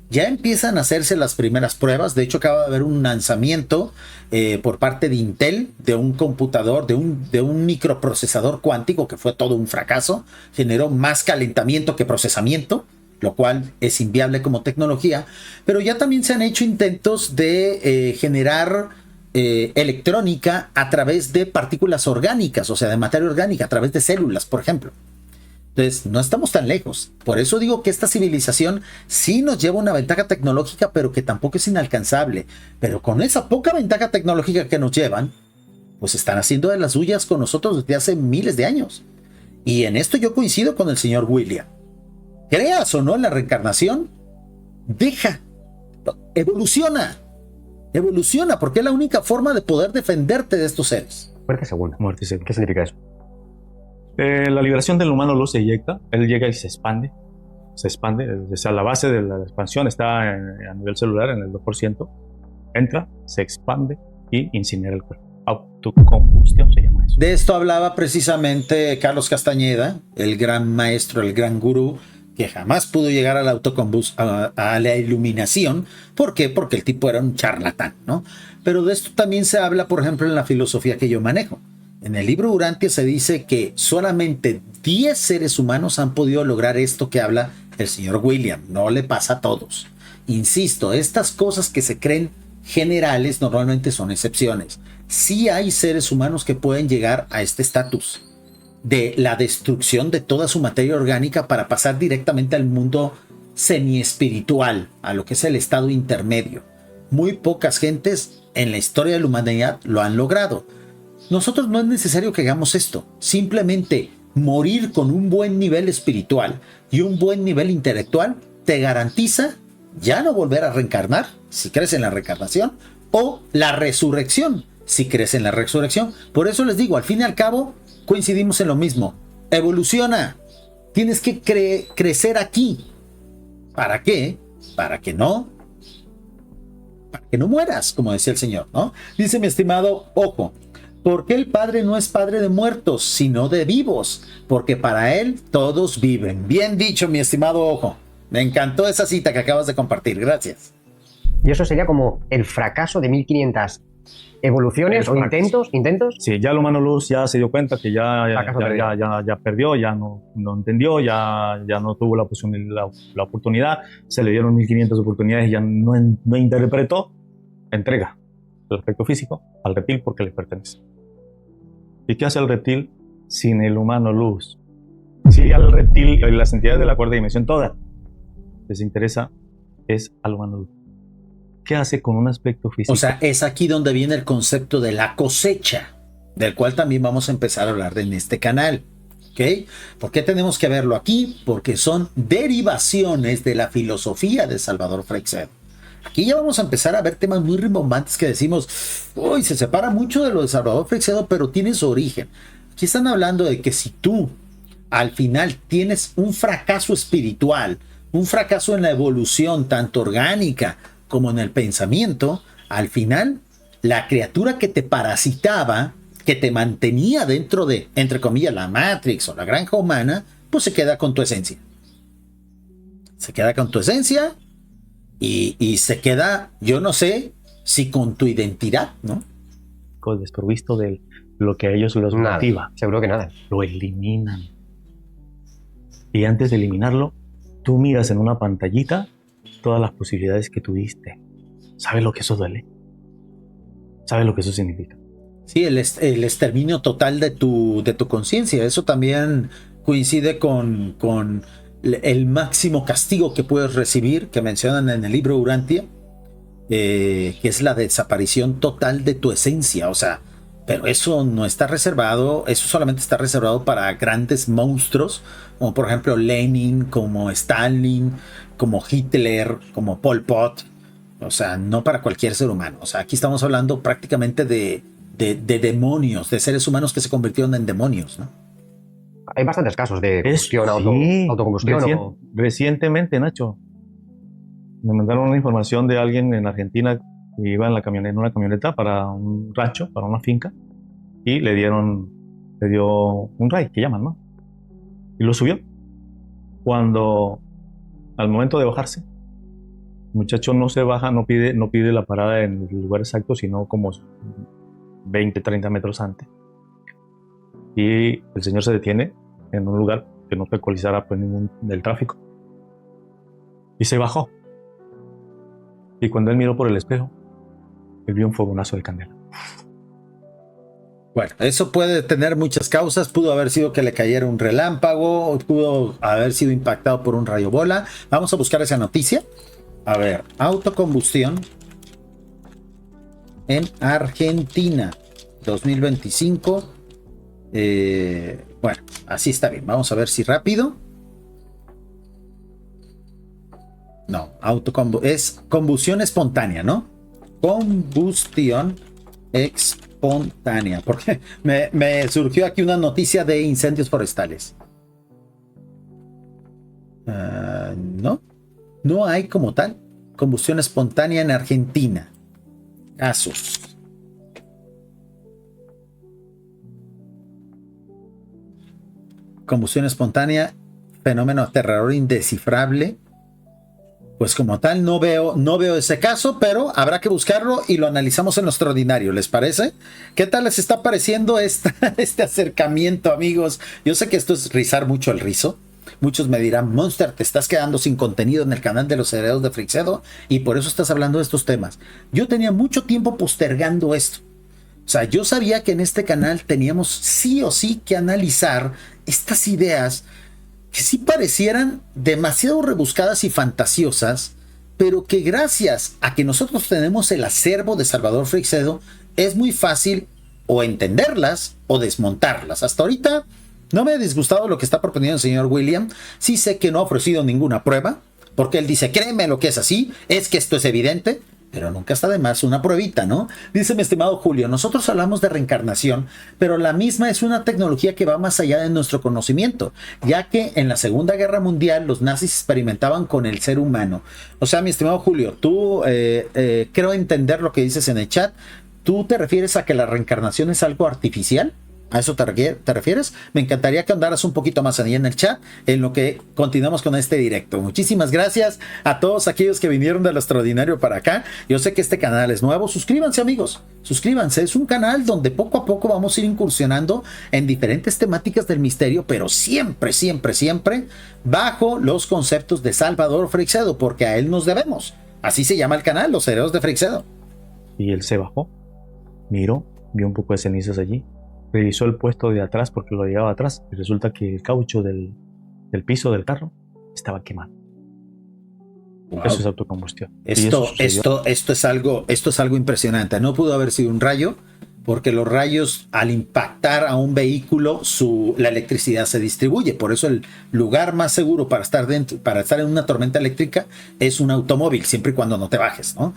Ya empiezan a hacerse las primeras pruebas. De hecho, acaba de haber un lanzamiento por parte de Intel de un computador, de un microprocesador cuántico que fue todo un fracaso. Generó más calentamiento que procesamiento, lo cual es inviable como tecnología. Pero ya también se han hecho intentos de generar electrónica a través de partículas orgánicas, o sea, de materia orgánica, a través de células, por ejemplo. Entonces, no estamos tan lejos. Por eso digo que esta civilización sí nos lleva una ventaja tecnológica, pero que tampoco es inalcanzable. Pero con esa poca ventaja tecnológica que nos llevan, pues están haciendo de las suyas con nosotros desde hace miles de años. Y en esto yo coincido con el señor William. Creas o no en la reencarnación, evoluciona, porque es la única forma de poder defenderte de estos seres. Muerte segunda. Muerte segunda. ¿Qué significa eso? La liberación del humano luz se eyecta, él llega y se expande, o sea, la base de la expansión está a nivel celular en el 2%, entra, se expande y incinera el cuerpo. Autocombustión se llama eso. De esto hablaba precisamente Carlos Castañeda, el gran maestro, el gran gurú, que jamás pudo llegar a la a la iluminación. ¿Por qué? Porque el tipo era un charlatán, ¿no? Pero de esto también se habla, por ejemplo, en la filosofía que yo manejo. En el libro Urantia se dice que solamente 10 seres humanos han podido lograr esto que habla el señor William. No le pasa a todos. Insisto, estas cosas que se creen generales normalmente son excepciones. Sí hay seres humanos que pueden llegar a este estatus de la destrucción de toda su materia orgánica para pasar directamente al mundo semi-espiritual, a lo que es el estado intermedio. Muy pocas gentes en la historia de la humanidad lo han logrado. Nosotros no es necesario que hagamos esto, simplemente morir con un buen nivel espiritual y un buen nivel intelectual te garantiza ya no volver a reencarnar, si crees en la reencarnación, o la resurrección, si crees en la resurrección. Por eso les digo, al fin y al cabo, coincidimos en lo mismo. Evoluciona. Tienes que crecer aquí. ¿Para qué? Para que no mueras, como decía el Señor, ¿no? Dice mi estimado, ojo, ¿por qué el Padre no es Padre de muertos, sino de vivos? Porque para Él todos viven. Bien dicho, mi estimado Ojo. Me encantó esa cita que acabas de compartir. Gracias. Y eso sería como el fracaso de 1500 evoluciones o intentos. Sí, ya el humano luz ya se dio cuenta que ya perdió, ya no entendió, ya no tuvo la oportunidad, se le dieron 1500 oportunidades y ya no interpretó, entrega el aspecto físico al reptil porque le pertenece. ¿Y qué hace el reptil sin el humano luz? Si al reptil y las entidades de la cuarta dimensión todas les interesa es al humano luz. ¿Qué hace con un aspecto físico? O sea, es aquí donde viene el concepto de la cosecha, del cual también vamos a empezar a hablar en este canal. ¿Ok? ¿Por qué tenemos que verlo aquí? Porque son derivaciones de la filosofía de Salvador Freixedo. Aquí ya vamos a empezar a ver temas muy rimbombantes que decimos, uy, se separa mucho de lo de Salvador Freixedo, pero tiene su origen. Aquí están hablando de que si tú al final tienes un fracaso espiritual, un fracaso en la evolución, tanto orgánica como en el pensamiento, al final la criatura que te parasitaba, que te mantenía dentro de, entre comillas, la Matrix o la granja humana, pues se queda con tu esencia. Se queda con tu esencia y se queda, yo no sé si con tu identidad, ¿no? Desprovisto de lo que a ellos los motiva. Seguro que nada. Lo eliminan. Y antes de eliminarlo, tú miras en una pantallita todas las posibilidades que tuviste. ¿Sabes lo que eso duele? ¿Sabes lo que eso significa? Sí, el exterminio total de tu conciencia. Eso también coincide con el máximo castigo que puedes recibir, que mencionan en el libro Urantia, que es la desaparición total de tu esencia. O sea, pero eso no está reservado, eso solamente está reservado para grandes monstruos, como por ejemplo Lenin, como Stalin, como Hitler, como Pol Pot. O sea, no para cualquier ser humano. O sea, aquí estamos hablando prácticamente de demonios, de seres humanos que se convirtieron en demonios, ¿no? Hay bastantes casos de combustión, autocombustión. Recientemente, Nacho, me mandaron una información de alguien en Argentina que iba en una camioneta para un rancho, para una finca, y le dio un ride, que llaman, ¿no? Y lo subió. Cuando, al momento de bajarse, el muchacho no se baja, no pide la parada en el lugar exacto, sino como 20, 30 metros antes. Y el señor se detiene en un lugar que no obstaculizara pues ningún del tráfico. Y se bajó. Y cuando él miró por el espejo, él vio un fogonazo de candela. Bueno, eso puede tener muchas causas. Pudo haber sido que le cayera un relámpago, pudo haber sido impactado por un rayo bola. Vamos a buscar esa noticia. A ver, autocombustión en Argentina, 2025. Bueno, así está bien. Vamos a ver si rápido. No, es combustión espontánea, ¿no? Combustión espontánea. Porque me surgió aquí una noticia de incendios forestales. No hay como tal combustión espontánea en Argentina. Casos. Combustión espontánea, fenómeno aterrador indescifrable. Pues como tal no veo ese caso, pero habrá que buscarlo y lo analizamos en lo extraordinario, ¿les parece? ¿Qué tal les está pareciendo este acercamiento, amigos? Yo sé que esto es rizar mucho el rizo. Muchos me dirán, Monster, te estás quedando sin contenido en el canal de los Herederos de Freixedo y por eso estás hablando de estos temas. Yo tenía mucho tiempo postergando esto. O sea, yo sabía que en este canal teníamos sí o sí que analizar estas ideas que sí parecieran demasiado rebuscadas y fantasiosas, pero que gracias a que nosotros tenemos el acervo de Salvador Freixedo, es muy fácil o entenderlas o desmontarlas. Hasta ahorita no me ha disgustado lo que está proponiendo el señor William. Sí sé que no ha ofrecido ninguna prueba, porque él dice, créeme lo que es así, es que esto es evidente, pero nunca está de más una pruebita, ¿no? Dice mi estimado Julio, nosotros hablamos de reencarnación, pero la misma es una tecnología que va más allá de nuestro conocimiento, ya que en la Segunda Guerra Mundial los nazis experimentaban con el ser humano. O sea, mi estimado Julio, tú creo entender lo que dices en el chat. ¿Tú te refieres a que la reencarnación es algo artificial? ¿A eso te refieres? Me encantaría que andaras un poquito más allá en el chat, en lo que continuamos con este directo. Muchísimas gracias a todos aquellos que vinieron de lo extraordinario para acá. Yo sé que este canal es nuevo. Suscríbanse, amigos. Suscríbanse. Es un canal donde poco a poco vamos a ir incursionando en diferentes temáticas del misterio, pero siempre, siempre, siempre bajo los conceptos de Salvador Freixedo, porque a él nos debemos. Así se llama el canal, Los Herederos de Freixedo. Y él se bajó, miró, vio un poco de cenizas allí. Revisó el puesto de atrás porque lo llevaba atrás y resulta que el caucho del piso del carro estaba quemado. Wow. Eso es autocombustión. Esto es algo impresionante. No pudo haber sido un rayo, porque los rayos al impactar a un vehículo la electricidad se distribuye. Por eso el lugar más seguro para estar en una tormenta eléctrica es un automóvil, siempre y cuando no te bajes, ¿no?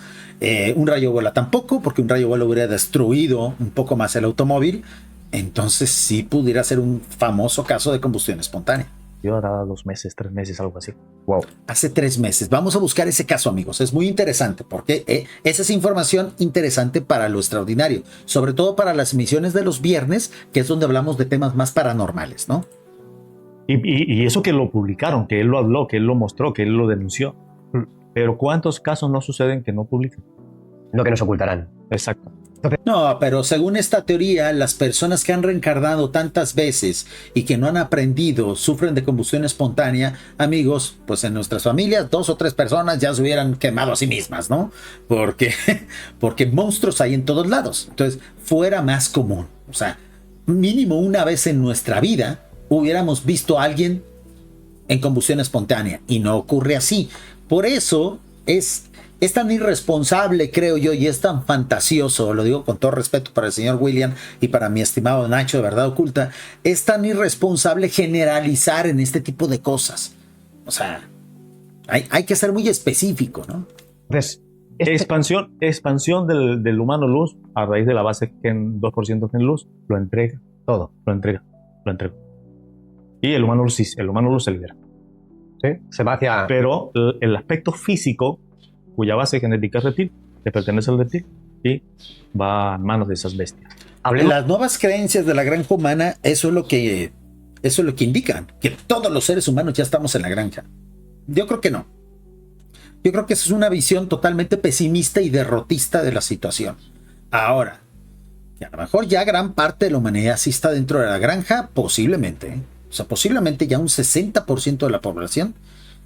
Un rayo bola tampoco, porque un rayo bola hubiera destruido un poco más el automóvil. Entonces sí pudiera ser un famoso caso de combustión espontánea. Yo hará 2 meses, 3 meses, algo así. Wow. Hace 3 meses. Vamos a buscar ese caso, amigos. Es muy interesante porque esa es información interesante para lo extraordinario. Sobre todo para las emisiones de los viernes, que es donde hablamos de temas más paranormales, ¿no? Y eso que lo publicaron, que él lo habló, que él lo mostró, que él lo denunció. Pero ¿cuántos casos no suceden que no publican? Lo que nos ocultarán. Exacto. No, pero según esta teoría, las personas que han reencarnado tantas veces y que no han aprendido, sufren de combustión espontánea, amigos, pues en nuestras familias 2 o 3 personas ya se hubieran quemado a sí mismas, ¿no? Porque monstruos hay en todos lados. Entonces, fuera más común. O sea, mínimo una vez en nuestra vida hubiéramos visto a alguien en combustión espontánea y no ocurre así. Por eso es tan irresponsable, creo yo, y es tan fantasioso, lo digo con todo respeto para el señor William y para mi estimado Nacho de Verdad Oculta, es tan irresponsable generalizar en este tipo de cosas. O sea, hay que ser muy específico, ¿no? Entonces, expansión del humano luz a raíz de la base Gen 2% Gen luz, lo entrega. Todo. Lo entrega. Y el humano luz se libera. Sí, se va hacia... Pero el aspecto físico, cuya base genética es reptil, le pertenece al reptil y va en manos de esas bestias. Las nuevas creencias de la granja humana, eso es lo que indican, que todos los seres humanos ya estamos en la granja. Yo creo que no. Yo creo que eso es una visión totalmente pesimista y derrotista de la situación. Ahora, que a lo mejor ya gran parte de la humanidad sí está dentro de la granja, posiblemente. O sea, posiblemente ya un 60% de la población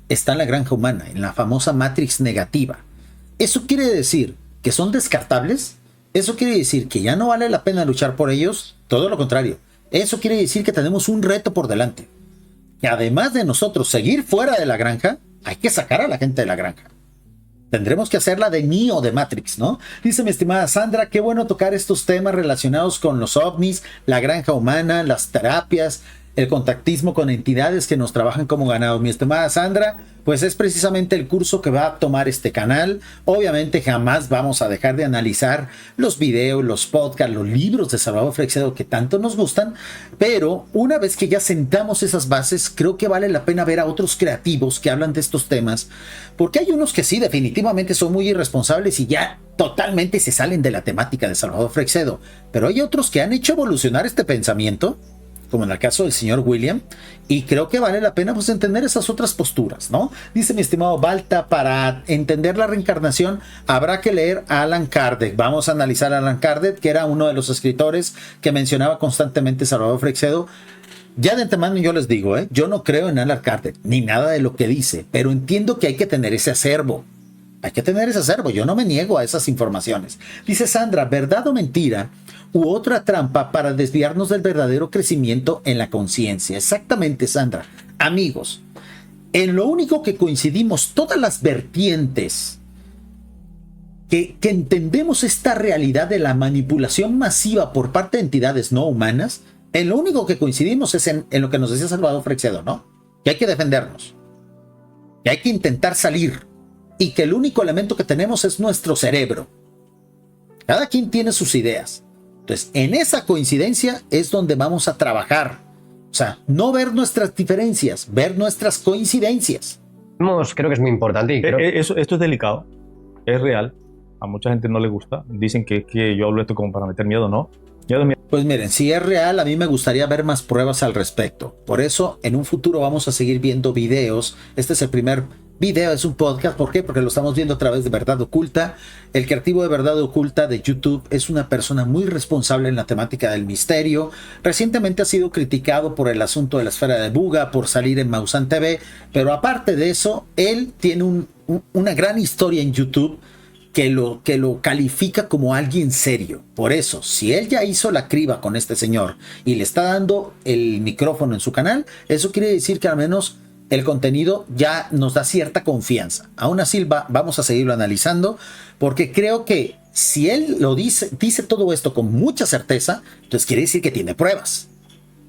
está en la granja humana, en la famosa Matrix negativa. ¿Eso quiere decir que son descartables? ¿Eso quiere decir que ya no vale la pena luchar por ellos? Todo lo contrario. Eso quiere decir que tenemos un reto por delante. Y además de nosotros seguir fuera de la granja, hay que sacar a la gente de la granja. Tendremos que hacerla de Neo de Matrix, ¿no? Dice mi estimada Sandra, qué bueno tocar estos temas relacionados con los ovnis, la granja humana, las terapias. el contactismo con entidades que nos trabajan como ganado. Mi estimada Sandra, pues es precisamente el curso que va a tomar este canal. Obviamente jamás vamos a dejar de analizar los videos, los podcasts, los libros de Salvador Freixedo que tanto nos gustan, pero una vez que ya sentamos esas bases, creo que vale la pena ver a otros creativos que hablan de estos temas, porque hay unos que sí, definitivamente son muy irresponsables y ya totalmente se salen de la temática de Salvador Freixedo, pero hay otros que han hecho evolucionar este pensamiento, como en el caso del señor William, y creo que vale la pena pues entender esas otras posturas, ¿no? Dice mi estimado Balta, para entender la reencarnación habrá que leer a Allan Kardec. Vamos a analizar a Allan Kardec, que era uno de los escritores que mencionaba constantemente Salvador Freixedo. Ya de antemano yo les digo, yo no creo en Allan Kardec, ni nada de lo que dice, pero entiendo que hay que tener ese acervo. Hay que tener ese acervo, yo no me niego a esas informaciones. Dice Sandra, ¿verdad o mentira? U otra trampa para desviarnos del verdadero crecimiento en la conciencia. Exactamente, Sandra. Amigos, en lo único que coincidimos todas las vertientes que entendemos esta realidad de la manipulación masiva por parte de entidades no humanas, en lo único que coincidimos es en lo que nos decía Salvador Freixedo, ¿no? Que hay que defendernos, que hay que intentar salir y que el único elemento que tenemos es nuestro cerebro. Cada quien tiene sus ideas. Entonces, en esa coincidencia es donde vamos a trabajar. O sea, no ver nuestras diferencias, ver nuestras coincidencias. Creo que es muy importante. Y creo... Esto es delicado, es real. A mucha gente no le gusta. Dicen que yo hablo esto como para meter miedo, ¿no? Pues miren, si es real, a mí me gustaría ver más pruebas al respecto. Por eso, en un futuro vamos a seguir viendo videos. Este es el primer video, es un podcast. ¿Por qué? Porque lo estamos viendo a través de Verdad Oculta. El creativo de Verdad Oculta de YouTube es una persona muy responsable en la temática del misterio. Recientemente ha sido criticado por el asunto de la esfera de Buga, por salir en Maussan TV, pero aparte de eso, él tiene una gran historia en YouTube que lo califica como alguien serio. Por eso, si él ya hizo la criba con este señor y le está dando el micrófono en su canal, eso quiere decir que al menos el contenido ya nos da cierta confianza. Aún así vamos a seguirlo analizando, porque creo que si él lo dice todo esto con mucha certeza, entonces quiere decir que tiene pruebas.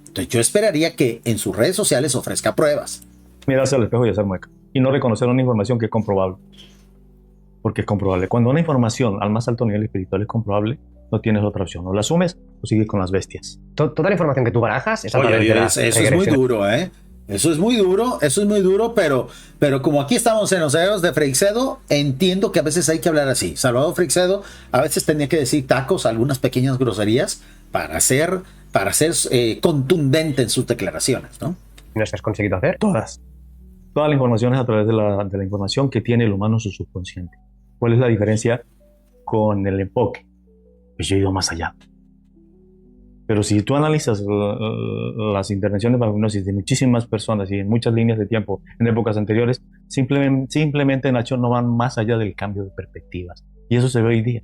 Entonces yo esperaría que en sus redes sociales ofrezca pruebas. Mirarse al espejo y hacer mueca. Y no reconocer una información que es comprobable. Porque es comprobable. Cuando una información al más alto nivel espiritual es comprobable, no tienes otra opción. O la asumes o sigues con las bestias. Toda la información que tú barajas es eso es muy duro, ¿eh? Eso es muy duro, pero como aquí estamos en los herederos de Freixedo, entiendo que a veces hay que hablar así. Salvador Freixedo a veces tenía que decir tacos, algunas pequeñas groserías, para ser contundente en sus declaraciones, ¿no? ¿No has conseguido hacer? Todas. Toda la información es a través de la información que tiene el humano en su subconsciente. ¿Cuál es la diferencia con el enfoque? Pues yo he ido más allá. Pero si tú analizas las intervenciones de hipnosis de muchísimas personas y en muchas líneas de tiempo en épocas anteriores, simplemente Nacho no van más allá del cambio de perspectivas. Y eso se ve hoy día.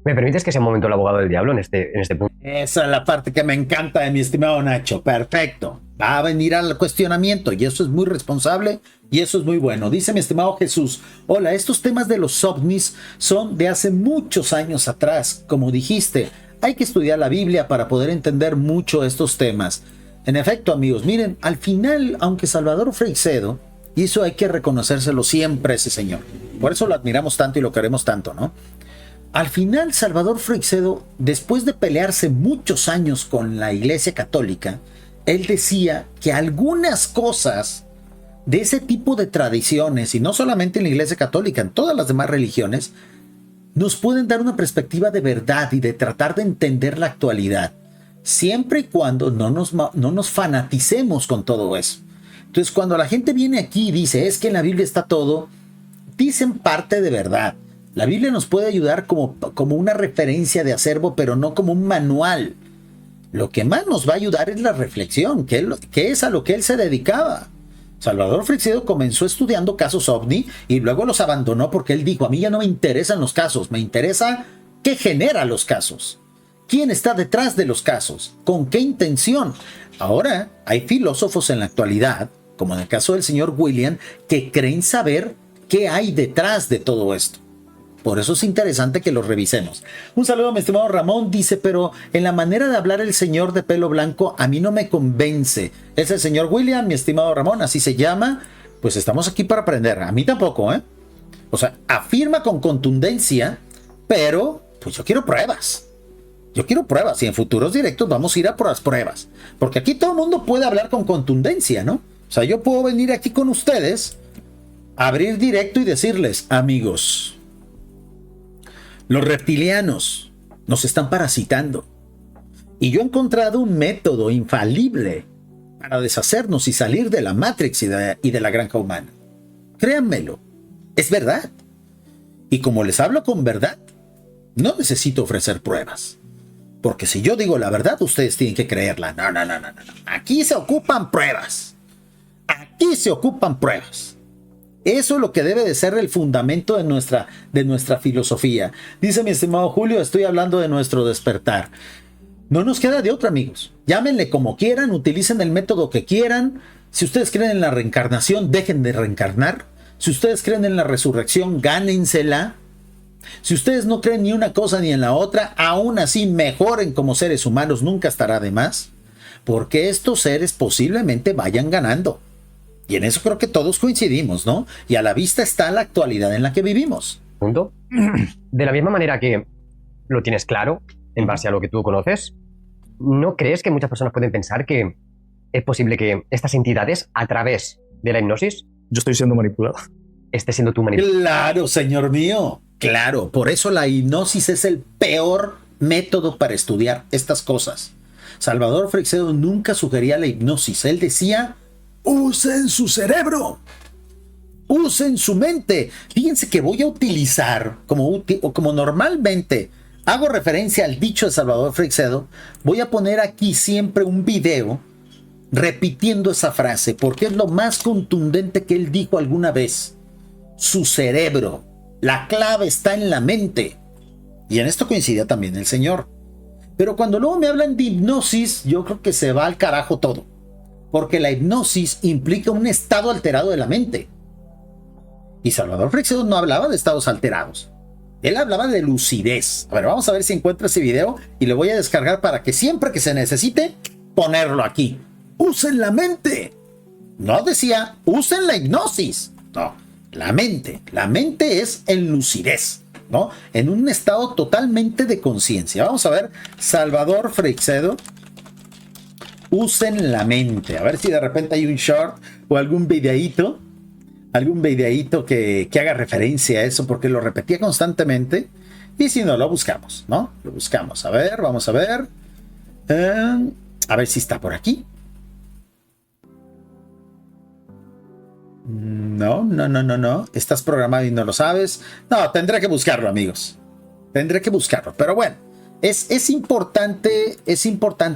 ¿Me permites que sea un momento el abogado del diablo en este punto? Esa es la parte que me encanta de mi estimado Nacho. Perfecto. Va a venir al cuestionamiento y eso es muy responsable y eso es muy bueno. Dice mi estimado Jesús, hola, estos temas de los ovnis son de hace muchos años atrás. Como dijiste, hay que estudiar la Biblia para poder entender mucho estos temas. En efecto, amigos, miren, al final, aunque Salvador Freixedo, y eso hay que reconocérselo siempre a ese señor, por eso lo admiramos tanto y lo queremos tanto, ¿no? Al final, Salvador Freixedo, después de pelearse muchos años con la Iglesia Católica, él decía que algunas cosas de ese tipo de tradiciones, y no solamente en la Iglesia Católica, en todas las demás religiones, nos pueden dar una perspectiva de verdad y de tratar de entender la actualidad, siempre y cuando no nos fanaticemos con todo eso. Entonces, cuando la gente viene aquí y dice, es que en la Biblia está todo, dicen parte de verdad. La Biblia nos puede ayudar como una referencia de acervo, pero no como un manual. Lo que más nos va a ayudar es la reflexión, que es a lo que él se dedicaba. Salvador Freixedo comenzó estudiando casos ovni y luego los abandonó porque él dijo, a mí ya no me interesan los casos, me interesa qué genera los casos. ¿Quién está detrás de los casos? ¿Con qué intención? Ahora hay filósofos en la actualidad, como en el caso del señor William, que creen saber qué hay detrás de todo esto. Por eso es interesante que los revisemos. Un saludo a mi estimado Ramón. Dice, pero en la manera de hablar el señor de pelo blanco a mí no me convence. Es el señor William, mi estimado Ramón, así se llama. Pues estamos aquí para aprender. A mí tampoco, ¿eh? O sea, afirma con contundencia, pero pues yo quiero pruebas. Yo quiero pruebas y en futuros directos vamos a ir a por las pruebas. Porque aquí todo el mundo puede hablar con contundencia, ¿no? O sea, yo puedo venir aquí con ustedes, abrir directo y decirles, amigos, los reptilianos nos están parasitando. Y yo he encontrado un método infalible para deshacernos y salir de la Matrix y de la granja humana. Créanmelo, es verdad. Y como les hablo con verdad, no necesito ofrecer pruebas. Porque si yo digo la verdad, ustedes tienen que creerla. No. Aquí se ocupan pruebas. Aquí se ocupan pruebas. Eso es lo que debe de ser el fundamento de nuestra filosofía. Dice mi estimado Julio, estoy hablando de nuestro despertar. No nos queda de otra, amigos. Llámenle como quieran, utilicen el método que quieran. Si ustedes creen en la reencarnación, dejen de reencarnar. Si ustedes creen en la resurrección, gánensela. Si ustedes no creen ni una cosa ni en la otra, aún así mejoren como seres humanos, nunca estará de más, porque estos seres posiblemente vayan ganando. Y en eso creo que todos coincidimos, ¿no? Y a la vista está la actualidad en la que vivimos. Punto. De la misma manera que lo tienes claro, en base a lo que tú conoces, ¿no crees que muchas personas pueden pensar que es posible que estas entidades, a través de la hipnosis, Yo estoy siendo manipulado. estés siendo tú manipulado? Claro, señor mío. Claro, por eso la hipnosis es el peor método para estudiar estas cosas. Salvador Freixedo nunca sugería la hipnosis. Él decía, usen su cerebro, usen su mente. Fíjense que voy a utilizar, como normalmente hago referencia al dicho de Salvador Freixedo, voy a poner aquí siempre un video repitiendo esa frase, porque es lo más contundente que él dijo alguna vez. Su cerebro. La clave está en la mente. Y en esto coincidía también el señor. Pero cuando luego me hablan de hipnosis, yo creo que se va al carajo todo. Porque la hipnosis implica un estado alterado de la mente. Y Salvador Freixedo no hablaba de estados alterados. Él hablaba de lucidez. A ver, vamos a ver si encuentro ese video y lo voy a descargar para que siempre que se necesite, ponerlo aquí. Usen la mente. No decía, usen la hipnosis. No. La mente es en lucidez, ¿no? En un estado totalmente de conciencia. Vamos a ver, Salvador Freixedo, usen la mente. A ver si de repente hay un short o algún videíto que haga referencia a eso, porque lo repetía constantemente. Y si no, lo buscamos, ¿no? Lo buscamos. A ver, vamos a ver. A ver si está por aquí. No. Estás programado y no lo sabes. No, tendré que buscarlo, amigos. Tendré que buscarlo. Pero bueno, es importante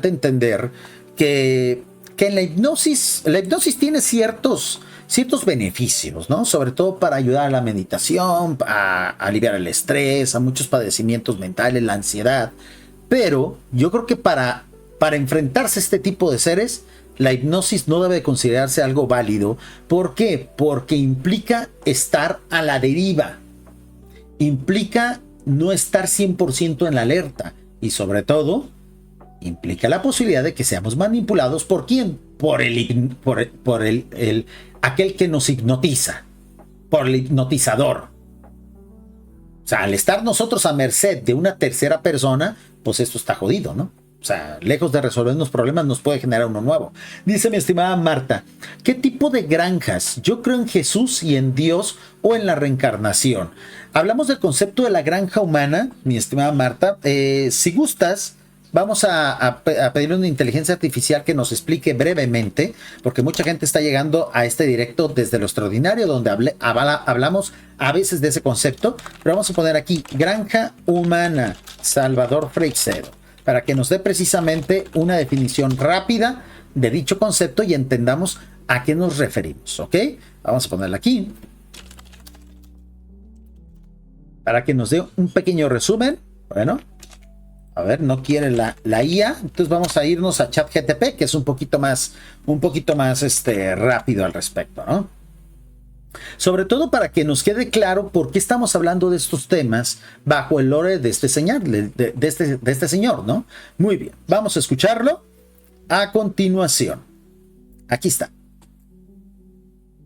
entender que en la hipnosis tiene ciertos beneficios, ¿no? Sobre todo para ayudar a la meditación, a aliviar el estrés, a muchos padecimientos mentales, la ansiedad. Pero yo creo que para enfrentarse a este tipo de seres, la hipnosis no debe considerarse algo válido. ¿Por qué? Porque implica estar a la deriva. Implica no estar 100% en la alerta. Y sobre todo, implica la posibilidad de que seamos manipulados. ¿Por quién? Por aquel que nos hipnotiza. Por el hipnotizador. O sea, al estar nosotros a merced de una tercera persona, pues esto está jodido, ¿no? O sea, lejos de resolvernos problemas, nos puede generar uno nuevo. Dice mi estimada Marta, ¿qué tipo de granjas? Yo creo en Jesús y en Dios o en la reencarnación. Hablamos del concepto de la granja humana, mi estimada Marta. Si gustas, vamos a pedirle a una inteligencia artificial que nos explique brevemente, porque mucha gente está llegando a este directo desde lo extraordinario, donde hablamos a veces de ese concepto. Pero vamos a poner aquí, granja humana, Salvador Freixedo, para que nos dé precisamente una definición rápida de dicho concepto y entendamos a qué nos referimos, ¿ok? Vamos a ponerla aquí, para que nos dé un pequeño resumen. Bueno, a ver, no quiere la IA, entonces vamos a irnos a ChatGPT, que es un poquito más rápido al respecto, ¿no? Sobre todo para que nos quede claro por qué estamos hablando de estos temas bajo el lore de este señor, de este señor, ¿no? Muy bien, vamos a escucharlo a continuación. Aquí está.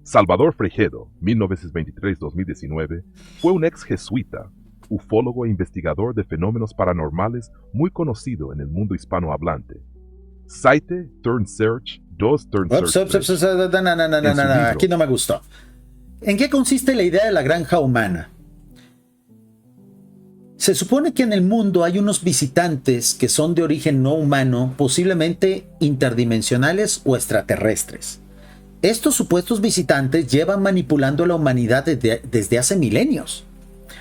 Salvador Freixedo, 1923-2019, fue un ex jesuita, ufólogo e investigador de fenómenos paranormales muy conocido en el mundo hispanohablante. Cite Turn Search 2 Turn Search. No, aquí no me gustó. ¿En qué consiste la idea de la granja humana? Se supone que en el mundo hay unos visitantes que son de origen no humano, posiblemente interdimensionales o extraterrestres. Estos supuestos visitantes llevan manipulando a la humanidad desde hace milenios,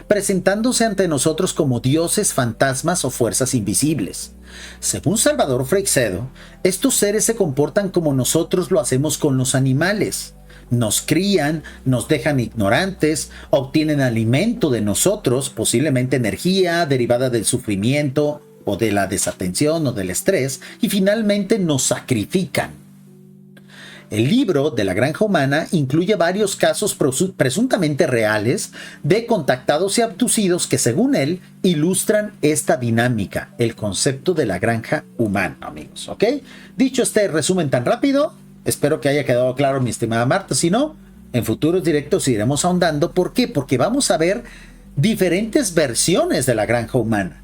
presentándose ante nosotros como dioses, fantasmas o fuerzas invisibles. Según Salvador Freixedo, estos seres se comportan como nosotros lo hacemos con los animales. Nos crían, nos dejan ignorantes, obtienen alimento de nosotros, posiblemente energía derivada del sufrimiento o de la desatención o del estrés, y finalmente nos sacrifican. El libro de la granja humana incluye varios casos presuntamente reales de contactados y abducidos que, según él, ilustran esta dinámica, el concepto de la granja humana, amigos, ¿ok? Dicho este resumen tan rápido, espero que haya quedado claro, mi estimada Marta. Si no, en futuros directos iremos ahondando. ¿Por qué? Porque vamos a ver diferentes versiones de la granja humana.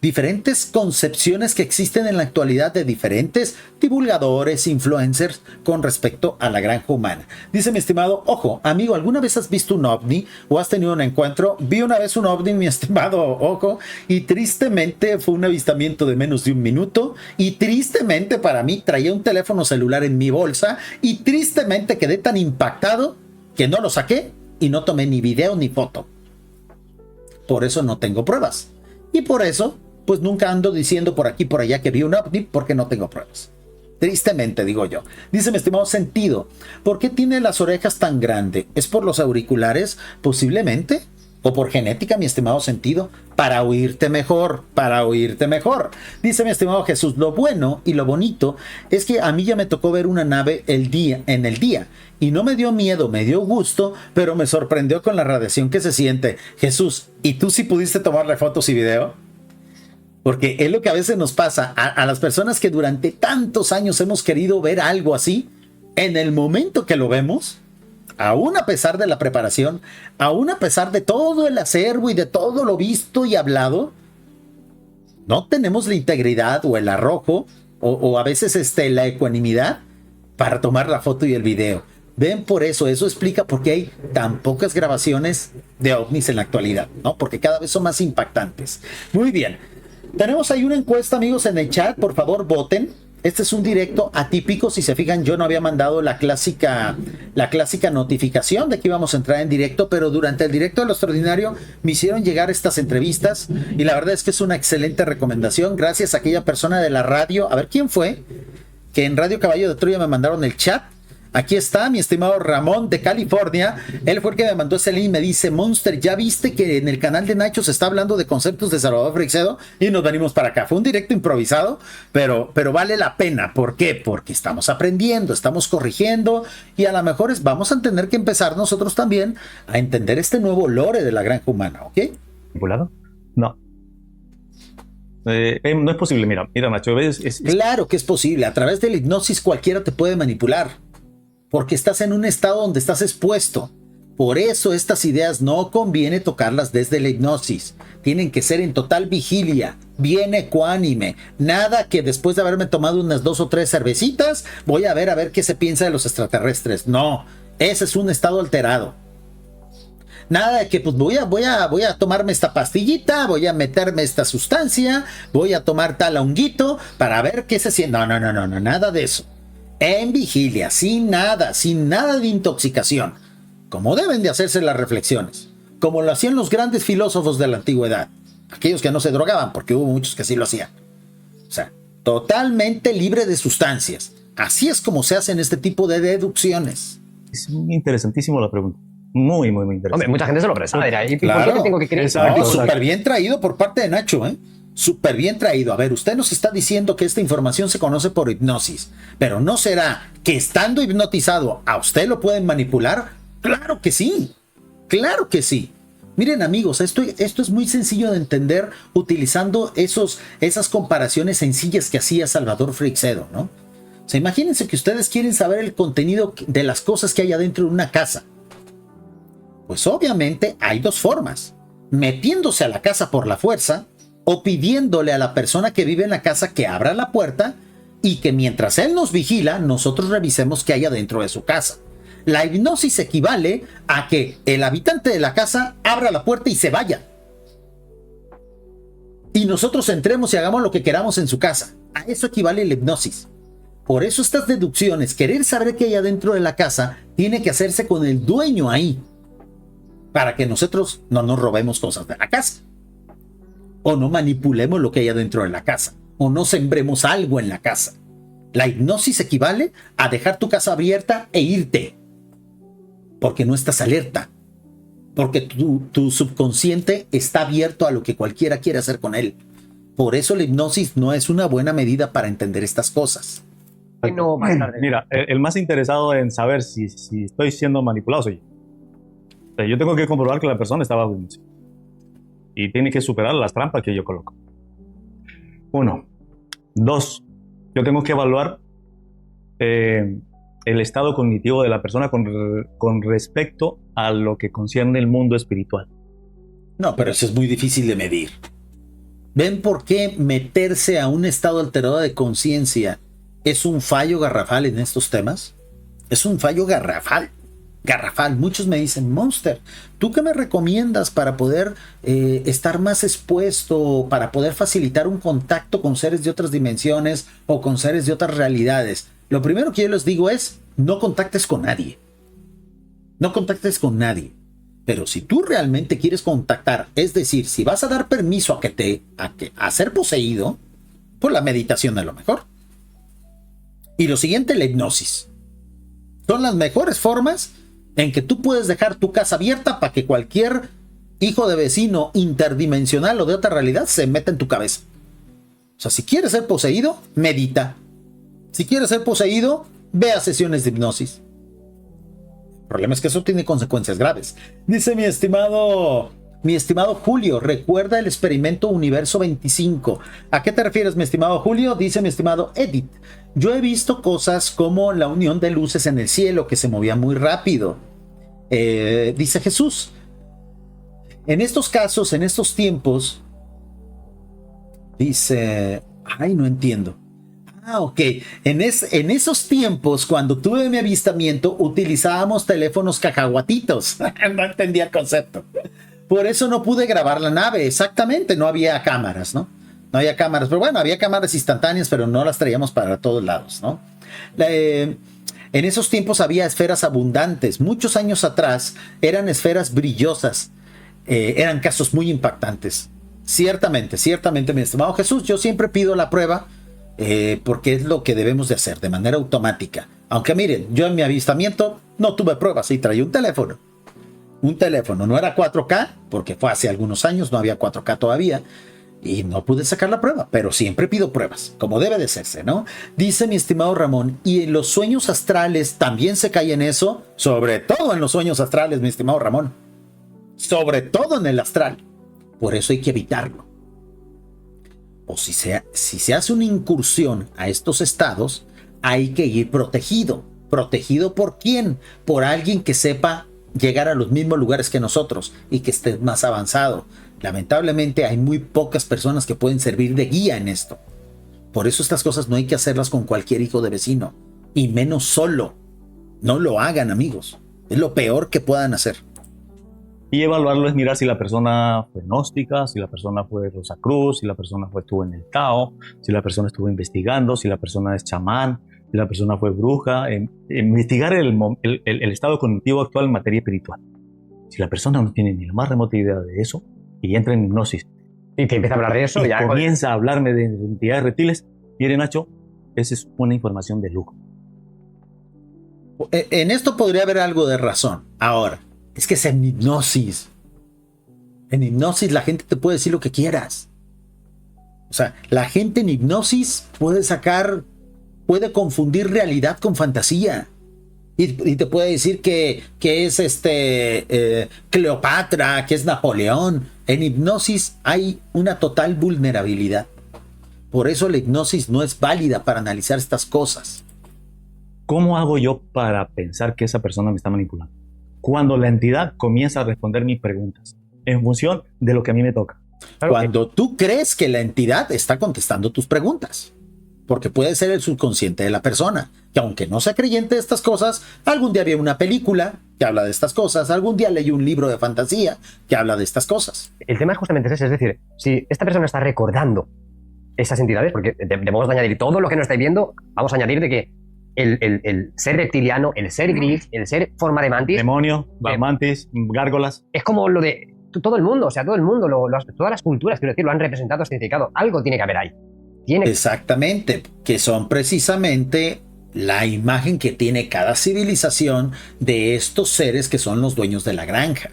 Diferentes concepciones que existen en la actualidad de diferentes divulgadores, influencers con respecto a la granja humana. Dice mi estimado, ojo, amigo, ¿alguna vez has visto un ovni o has tenido un encuentro? Vi una vez un ovni, mi estimado, ojo, y tristemente fue un avistamiento de menos de 1 minuto, y tristemente para mí traía un teléfono celular en mi bolsa, y tristemente quedé tan impactado que no lo saqué y no tomé ni video ni foto. Por eso no tengo pruebas. Y por eso, pues nunca ando diciendo por aquí por allá que vi un ovni, porque no tengo pruebas. Tristemente, digo yo. Dice mi estimado Sentido, ¿por qué tiene las orejas tan grandes? ¿Es por los auriculares? Posiblemente. ¿O por genética, mi estimado Sentido? Para oírte mejor, para oírte mejor. Dice mi estimado Jesús, lo bueno y lo bonito es que a mí ya me tocó ver una nave en el día. Y no me dio miedo, me dio gusto, pero me sorprendió con la radiación que se siente. Jesús, ¿y tú sí pudiste tomarle fotos y video? Porque es lo que a veces nos pasa a las personas que durante tantos años hemos querido ver algo así. En el momento que lo vemos, aún a pesar de la preparación, aún a pesar de todo el acervo y de todo lo visto y hablado, no tenemos la integridad o el arrojo o a veces la ecuanimidad para tomar la foto y el video. Ven, por eso explica por qué hay tan pocas grabaciones de ovnis en la actualidad, ¿no? Porque cada vez son más impactantes. Muy bien. Tenemos ahí una encuesta, amigos, en el chat. Por favor, voten. Este es un directo atípico. Si se fijan, yo no había mandado la clásica notificación de que íbamos a entrar en directo, pero durante el directo de Lo Extraordinario me hicieron llegar estas entrevistas y la verdad es que es una excelente recomendación. Gracias a aquella persona de la radio. A ver, ¿quién fue? Que en Radio Caballo de Troya me mandaron el chat. Aquí está mi estimado Ramón de California. Él fue el que me mandó ese link y me dice, Monster, ¿ya viste que en el canal de Nacho se está hablando de conceptos de Salvador Freixedo? Y nos venimos para acá. Fue un directo improvisado, pero vale la pena. ¿Por qué? Porque estamos aprendiendo, estamos corrigiendo y a lo mejor vamos a tener que empezar nosotros también a entender este nuevo lore de la granja humana, ¿ok? ¿Manipulado? No. No es posible, mira Nacho. Claro que es posible. A través de la hipnosis cualquiera te puede manipular. Porque estás en un estado donde estás expuesto. Por eso estas ideas no conviene tocarlas desde la hipnosis. Tienen que ser en total vigilia, bien ecuánime. Nada que después de haberme tomado unas 2 o 3 cervecitas, voy a ver qué se piensa de los extraterrestres. No, ese es un estado alterado. Nada de que pues voy a tomarme esta pastillita, voy a meterme esta sustancia, voy a tomar tal honguito para ver qué se siente. No, nada de eso. En vigilia, sin nada de intoxicación, como deben de hacerse las reflexiones, como lo hacían los grandes filósofos de la antigüedad, aquellos que no se drogaban, porque hubo muchos que sí lo hacían. O sea, totalmente libre de sustancias. Así es como se hacen este tipo de deducciones. Es muy interesantísimo la pregunta. Muy interesante. Hombre, mucha gente se lo presta. ¿Y claro. por qué tengo que creer? No, súper bien traído por parte de Nacho, ¿eh? Súper bien traído. A ver, usted nos está diciendo que esta información se conoce por hipnosis, pero ¿no será que estando hipnotizado a usted lo pueden manipular? Claro que sí, claro que sí. Miren amigos, esto es muy sencillo de entender utilizando esas comparaciones sencillas que hacía Salvador Freixedo, ¿no? O sea, imagínense que ustedes quieren saber el contenido de las cosas que hay adentro de una casa. Pues obviamente hay dos formas: metiéndose a la casa por la fuerza o pidiéndole a la persona que vive en la casa que abra la puerta y que mientras él nos vigila, nosotros revisemos qué hay adentro de su casa. La hipnosis equivale a que el habitante de la casa abra la puerta y se vaya. Y nosotros entremos y hagamos lo que queramos en su casa. A eso equivale la hipnosis. Por eso estas deducciones, querer saber qué hay adentro de la casa, tiene que hacerse con el dueño ahí. Para que nosotros no nos robemos cosas de la casa. O no manipulemos lo que hay adentro de la casa. O no sembremos algo en la casa. La hipnosis equivale a dejar tu casa abierta e irte. Porque no estás alerta. Porque tu subconsciente está abierto a lo que cualquiera quiere hacer con él. Por eso la hipnosis no es una buena medida para entender estas cosas. Bueno, más tarde. Mira, el más interesado en saber si estoy siendo manipulado soy yo. O sea, yo tengo que comprobar que la persona está bajo hipnosis. Y tiene que superar las trampas que yo coloco. 1. 2. Yo tengo que evaluar el estado cognitivo de la persona con respecto a lo que concierne el mundo espiritual. No, pero eso es muy difícil de medir. ¿Ven por qué meterse a un estado alterado de conciencia es un fallo garrafal en estos temas? Es un fallo garrafal. Garrafal. Muchos me dicen, Monster, ¿tú qué me recomiendas para poder estar más expuesto, para poder facilitar un contacto con seres de otras dimensiones o con seres de otras realidades? Lo primero que yo les digo es, no contactes con nadie. No contactes con nadie. Pero si tú realmente quieres contactar, es decir, si vas a dar permiso a ser poseído, pues la meditación es lo mejor. Y lo siguiente, la hipnosis. Son las mejores formas en que tú puedes dejar tu casa abierta para que cualquier hijo de vecino interdimensional o de otra realidad se meta en tu cabeza. O sea, si quieres ser poseído, medita. Si quieres ser poseído, ve a sesiones de hipnosis. El problema es que eso tiene consecuencias graves. Dice mi estimado Julio, recuerda el experimento Universo 25. ¿A qué te refieres, mi estimado Julio? Dice mi estimado Edith. Yo he visto cosas como la unión de luces en el cielo que se movía muy rápido. Dice Jesús. En estos casos, en estos tiempos, dice... Ay, no entiendo. Ok. En esos tiempos, cuando tuve mi avistamiento, utilizábamos teléfonos cacahuatitos. No entendía el concepto. Por eso no pude grabar la nave. Exactamente, no había cámaras, ¿no? No había cámaras, pero bueno, había cámaras instantáneas, pero no las traíamos para todos lados, ¿no? En esos tiempos había esferas abundantes. Muchos años atrás eran esferas brillosas. Eran casos muy impactantes. Ciertamente, mi estimado Jesús, yo siempre pido la prueba porque es lo que debemos de hacer de manera automática. Aunque miren, yo en mi avistamiento no tuve pruebas y traía un teléfono. Un teléfono, no era 4K, porque fue hace algunos años, no había 4K todavía. Y no pude sacar la prueba, pero siempre pido pruebas, como debe de hacerse, ¿no? Dice mi estimado Ramón, ¿y en los sueños astrales también se cae en eso? Sobre todo en los sueños astrales, mi estimado Ramón. Sobre todo en el astral. Por eso hay que evitarlo. O si se hace una incursión a estos estados, hay que ir protegido. ¿Protegido por quién? Por alguien que sepa llegar a los mismos lugares que nosotros y que esté más avanzado. Lamentablemente hay muy pocas personas que pueden servir de guía en esto. Por eso estas cosas no hay que hacerlas con cualquier hijo de vecino, y menos solo. No lo hagan, amigos. Es lo peor que puedan hacer. Y evaluarlo es mirar si la persona fue gnóstica, si la persona fue Rosacruz, si la persona estuvo en el Tao, si la persona estuvo investigando, si la persona es chamán, si la persona fue bruja. Investigar el estado cognitivo actual en materia espiritual. Si la persona no tiene ni la más remota idea de eso, y entra en hipnosis y te empieza a hablar de eso, y ya comienza a hablarme de entidades reptiles, mire Nacho, esa es una información de lujo. En esto podría haber algo de razón. Ahora, es que es en hipnosis. En hipnosis la gente te puede decir lo que quieras. O sea, la gente en hipnosis puede confundir realidad con fantasía. Y te puede decir que es Cleopatra, que es Napoleón. En hipnosis hay una total vulnerabilidad. Por eso la hipnosis no es válida para analizar estas cosas. ¿Cómo hago yo para pensar que esa persona me está manipulando? Cuando la entidad comienza a responder mis preguntas en función de lo que a mí me toca. Claro, Cuando tú crees que la entidad está contestando tus preguntas. Porque puede ser el subconsciente de la persona, que aunque no sea creyente de estas cosas, algún día vio una película que habla de estas cosas, algún día leyó un libro de fantasía que habla de estas cosas. el tema es justamente ese, es decir, si esta persona está recordando esas entidades, porque debemos de añadir todo lo que no estáis viendo, vamos a añadir de que el ser reptiliano, el ser gris, el ser forma de mantis, Demonio, mantis, gárgolas. es como lo de todo el mundo, o sea, todo el mundo, todas las culturas, quiero decir, lo han representado, significado, algo tiene que haber ahí. Exactamente, que son precisamente la imagen que tiene cada civilización de estos seres que son los dueños de la granja.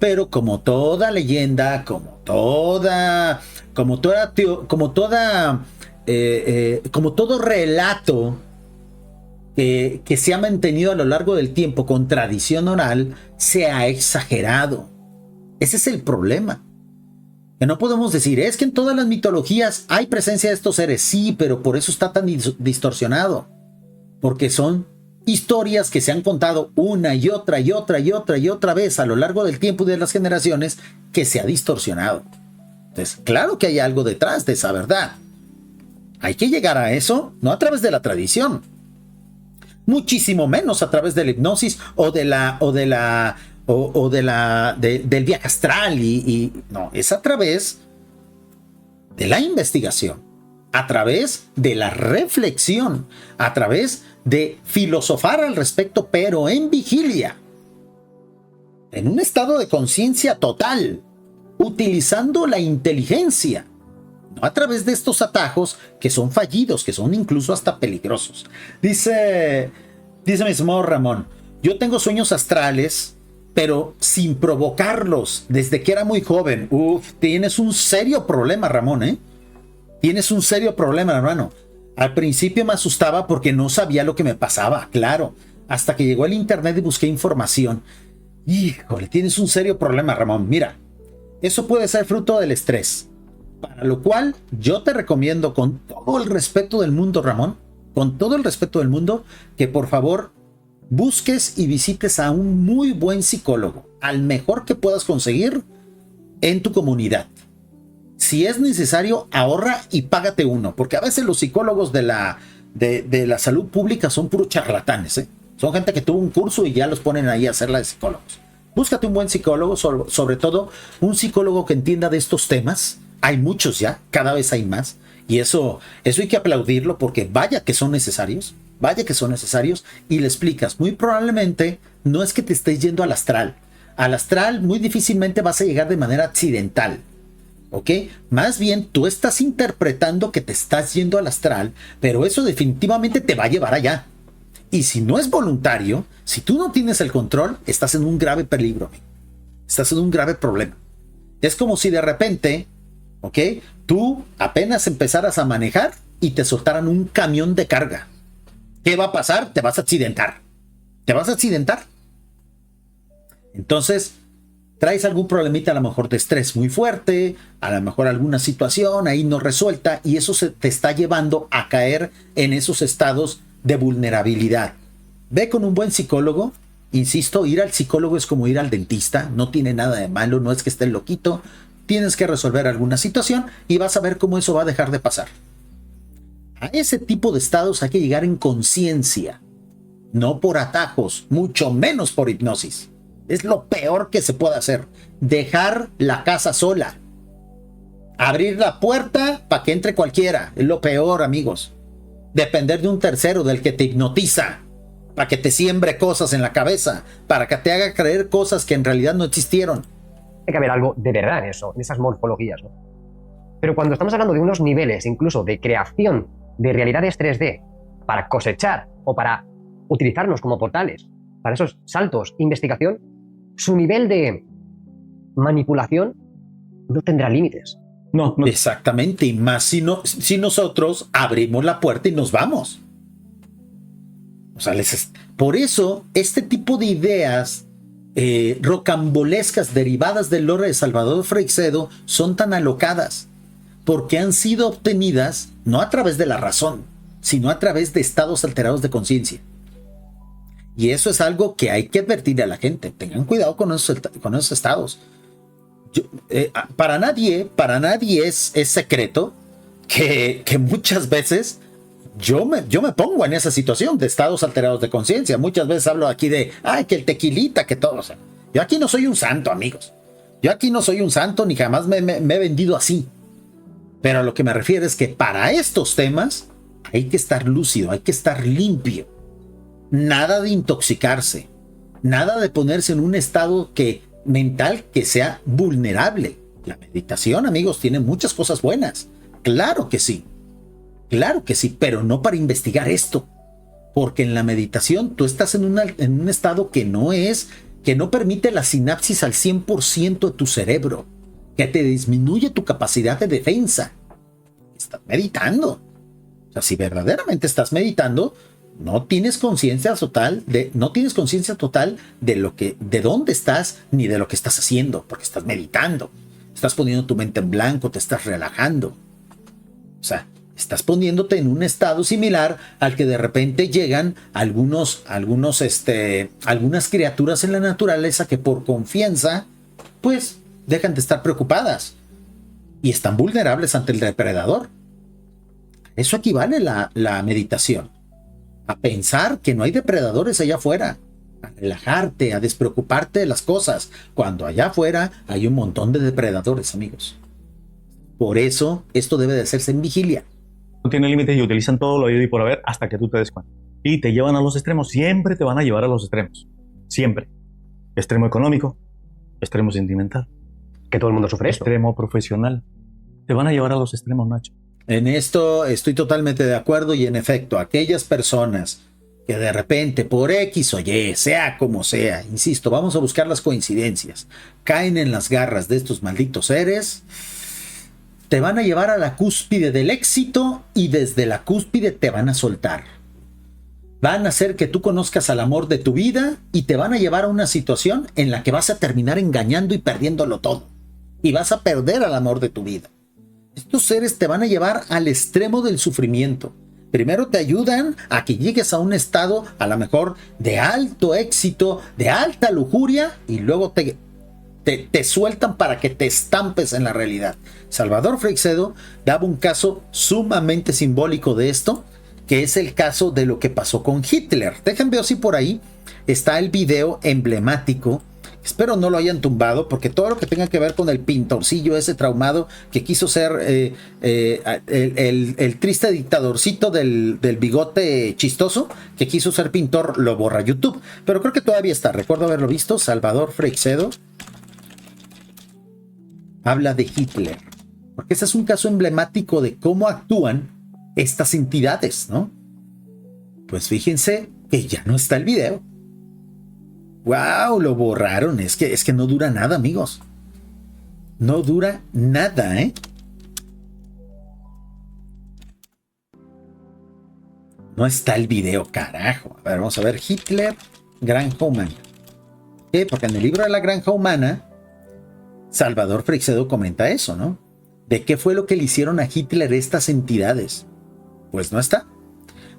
Pero como toda leyenda, como todo relato que se ha mantenido a lo largo del tiempo con tradición oral, se ha exagerado. Ese es el problema. Que no podemos decir, es que en todas las mitologías hay presencia de estos seres. Sí, pero por eso está tan distorsionado. Porque son historias que se han contado una y otra y otra y otra y otra vez a lo largo del tiempo y de las generaciones que se ha distorsionado. Entonces, claro que hay algo detrás de esa verdad. Hay que llegar a eso, no a través de la tradición. Muchísimo menos a través de la hipnosis del viaje astral no, es a través de la investigación, a través de la reflexión, a través de filosofar al respecto, pero en vigilia, en un estado de conciencia total, utilizando la inteligencia, no a través de estos atajos que son fallidos, que son incluso hasta peligrosos. Dice mi estimado Ramón, yo tengo sueños astrales, pero sin provocarlos, desde que era muy joven. Tienes un serio problema, Ramón, ¿eh? Tienes un serio problema, hermano. Al principio me asustaba porque no sabía lo que me pasaba, claro. Hasta que llegó el internet y busqué información. Híjole, tienes un serio problema, Ramón. Mira, eso puede ser fruto del estrés. Para lo cual yo te recomiendo, con todo el respeto del mundo, Ramón, con todo el respeto del mundo, que por favor busques y visites a un muy buen psicólogo, al mejor que puedas conseguir en tu comunidad. Si es necesario, ahorra y págate uno, porque a veces los psicólogos de la salud pública son puros charlatanes, ¿eh? Son gente que tuvo un curso y ya los ponen ahí a hacerla de psicólogos. Búscate un buen psicólogo, sobre todo un psicólogo que entienda de estos temas. Hay muchos ya, cada vez hay más, y eso hay que aplaudirlo, porque vaya que son necesarios, y le explicas. Muy probablemente no es que te estés yendo al astral muy difícilmente vas a llegar de manera accidental, ¿ok? Más bien tú estás interpretando que te estás yendo al astral, pero eso definitivamente te va a llevar allá. Y si no es voluntario, si tú no tienes el control, estás en un grave peligro, amigo. Estás en un grave problema. Es como si de repente, ¿ok?, tú apenas empezaras a manejar y te soltaran un camión de carga. ¿Qué va a pasar? Te vas a accidentar. Entonces, traes algún problemita a lo mejor de estrés muy fuerte, a lo mejor alguna situación ahí no resuelta, y eso te está llevando a caer en esos estados de vulnerabilidad. Ve con un buen psicólogo. Insisto, ir al psicólogo es como ir al dentista, no tiene nada de malo, no es que estés loquito, tienes que resolver alguna situación y vas a ver cómo eso va a dejar de pasar. A ese tipo de estados hay que llegar en conciencia, no por atajos, mucho menos por hipnosis. Es lo peor que se puede hacer, dejar la casa sola, abrir la puerta para que entre cualquiera, es lo peor, amigos. Depender de un tercero, del que te hipnotiza, para que te siembre cosas en la cabeza, para que te haga creer cosas que en realidad no existieron. Tiene que haber algo de verdad en eso, en esas morfologías, ¿no? Pero cuando estamos hablando de unos niveles incluso de creación de realidades 3D para cosechar o para utilizarnos como portales para esos saltos, investigación, su nivel de manipulación no tendrá límites. No. Exactamente, y más si nosotros abrimos la puerta y nos vamos. O sea, por eso este tipo de ideas rocambolescas derivadas del lore de Salvador Freixedo son tan alocadas, porque han sido obtenidas no a través de la razón, sino a través de estados alterados de conciencia. Y eso es algo que hay que advertirle a la gente. Tengan cuidado con esos estados. Para nadie es secreto que muchas veces yo me pongo en esa situación de estados alterados de conciencia. Muchas veces hablo aquí de, que el tequilita, que todo. O sea, yo aquí no soy un santo, amigos. Yo aquí no soy un santo, ni jamás me he vendido así. Pero a lo que me refiero es que para estos temas hay que estar lúcido, hay que estar limpio. Nada de intoxicarse, nada de ponerse en un estado mental que sea vulnerable. La meditación, amigos, tiene muchas cosas buenas. Claro que sí, pero no para investigar esto. Porque en la meditación tú estás en un estado que no permite la sinapsis al 100% de tu cerebro, que te disminuye tu capacidad de defensa. Estás meditando. O sea, si verdaderamente estás meditando, no tienes conciencia total de dónde estás ni de lo que estás haciendo, porque estás meditando. Estás poniendo tu mente en blanco, te estás relajando. O sea, estás poniéndote en un estado similar al que de repente llegan algunas criaturas en la naturaleza que por confianza, pues, dejan de estar preocupadas y están vulnerables ante el depredador. Eso equivale la meditación. A pensar que no hay depredadores allá afuera, a relajarte, a despreocuparte de las cosas, cuando allá afuera hay un montón de depredadores, amigos. Por eso, esto debe de hacerse en vigilia. No tiene límites y utilizan todo lo habido y por haber hasta que tú te des cuenta. Y te llevan a los extremos, siempre te van a llevar a los extremos. Siempre. Extremo económico, extremo sentimental. Que todo el mundo sufre esto. Extremo profesional. Te van a llevar a los extremos, Nacho. En esto estoy totalmente de acuerdo y en efecto, aquellas personas que de repente por X o Y, sea como sea, insisto, vamos a buscar las coincidencias, caen en las garras de estos malditos seres, te van a llevar a la cúspide del éxito y desde la cúspide te van a soltar. Van a hacer que tú conozcas al amor de tu vida y te van a llevar a una situación en la que vas a terminar engañando y perdiéndolo todo. Y vas a perder al amor de tu vida. Estos seres te van a llevar al extremo del sufrimiento. Primero te ayudan a que llegues a un estado a lo mejor de alto éxito, de alta lujuria, y luego te sueltan para que te estampes en la realidad. Salvador Freixedo daba un caso sumamente simbólico de esto, que es el caso de lo que pasó con Hitler. Déjenme ver si por ahí está el video emblemático. Espero no lo hayan tumbado, porque todo lo que tenga que ver con el pintorcillo ese traumado que quiso ser el triste dictadorcito del bigote chistoso que quiso ser pintor, lo borra YouTube. Pero creo que todavía está. Recuerdo haberlo visto. Salvador Freixedo habla de Hitler, porque ese es un caso emblemático de cómo actúan estas entidades, ¿no? Pues fíjense que ya no está el video. ¡Wow! Lo borraron. Es que no dura nada, amigos. No dura nada, ¿eh? No está el video, carajo. A ver, vamos a ver. Hitler, Granja Humana. ¿Qué? Porque en el libro de la Granja Humana, Salvador Freixedo comenta eso, ¿no? ¿De qué fue lo que le hicieron a Hitler estas entidades? Pues no está.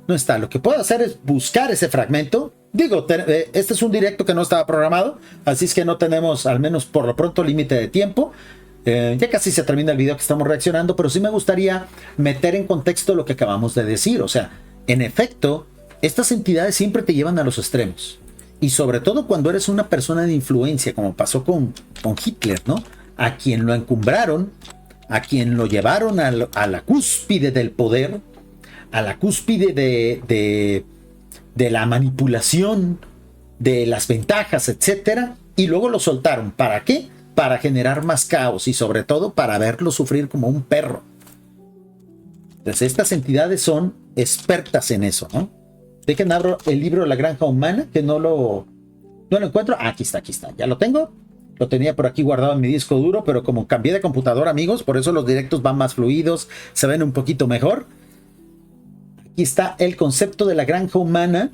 No está. Lo que puedo hacer es buscar ese fragmento. Digo, este es un directo que no estaba programado, así es que no tenemos, al menos por lo pronto, límite de tiempo. Ya casi se termina el video que estamos reaccionando, pero sí me gustaría meter en contexto lo que acabamos de decir. O sea, en efecto, estas entidades siempre te llevan a los extremos. Y sobre todo cuando eres una persona de influencia, como pasó con Hitler, ¿no? A quien lo encumbraron, a quien lo llevaron a la cúspide del poder, a la cúspide de la manipulación, de las ventajas, etcétera, y luego lo soltaron. ¿Para qué? Para generar más caos y sobre todo para verlo sufrir como un perro. Entonces estas entidades son expertas en eso, ¿no? Dejen abro el libro La Granja Humana, que no lo encuentro. Aquí está, ya lo tengo. Lo tenía por aquí guardado en mi disco duro, pero como cambié de computadora, amigos, por eso los directos van más fluidos, se ven un poquito mejor. Aquí está el concepto de la granja humana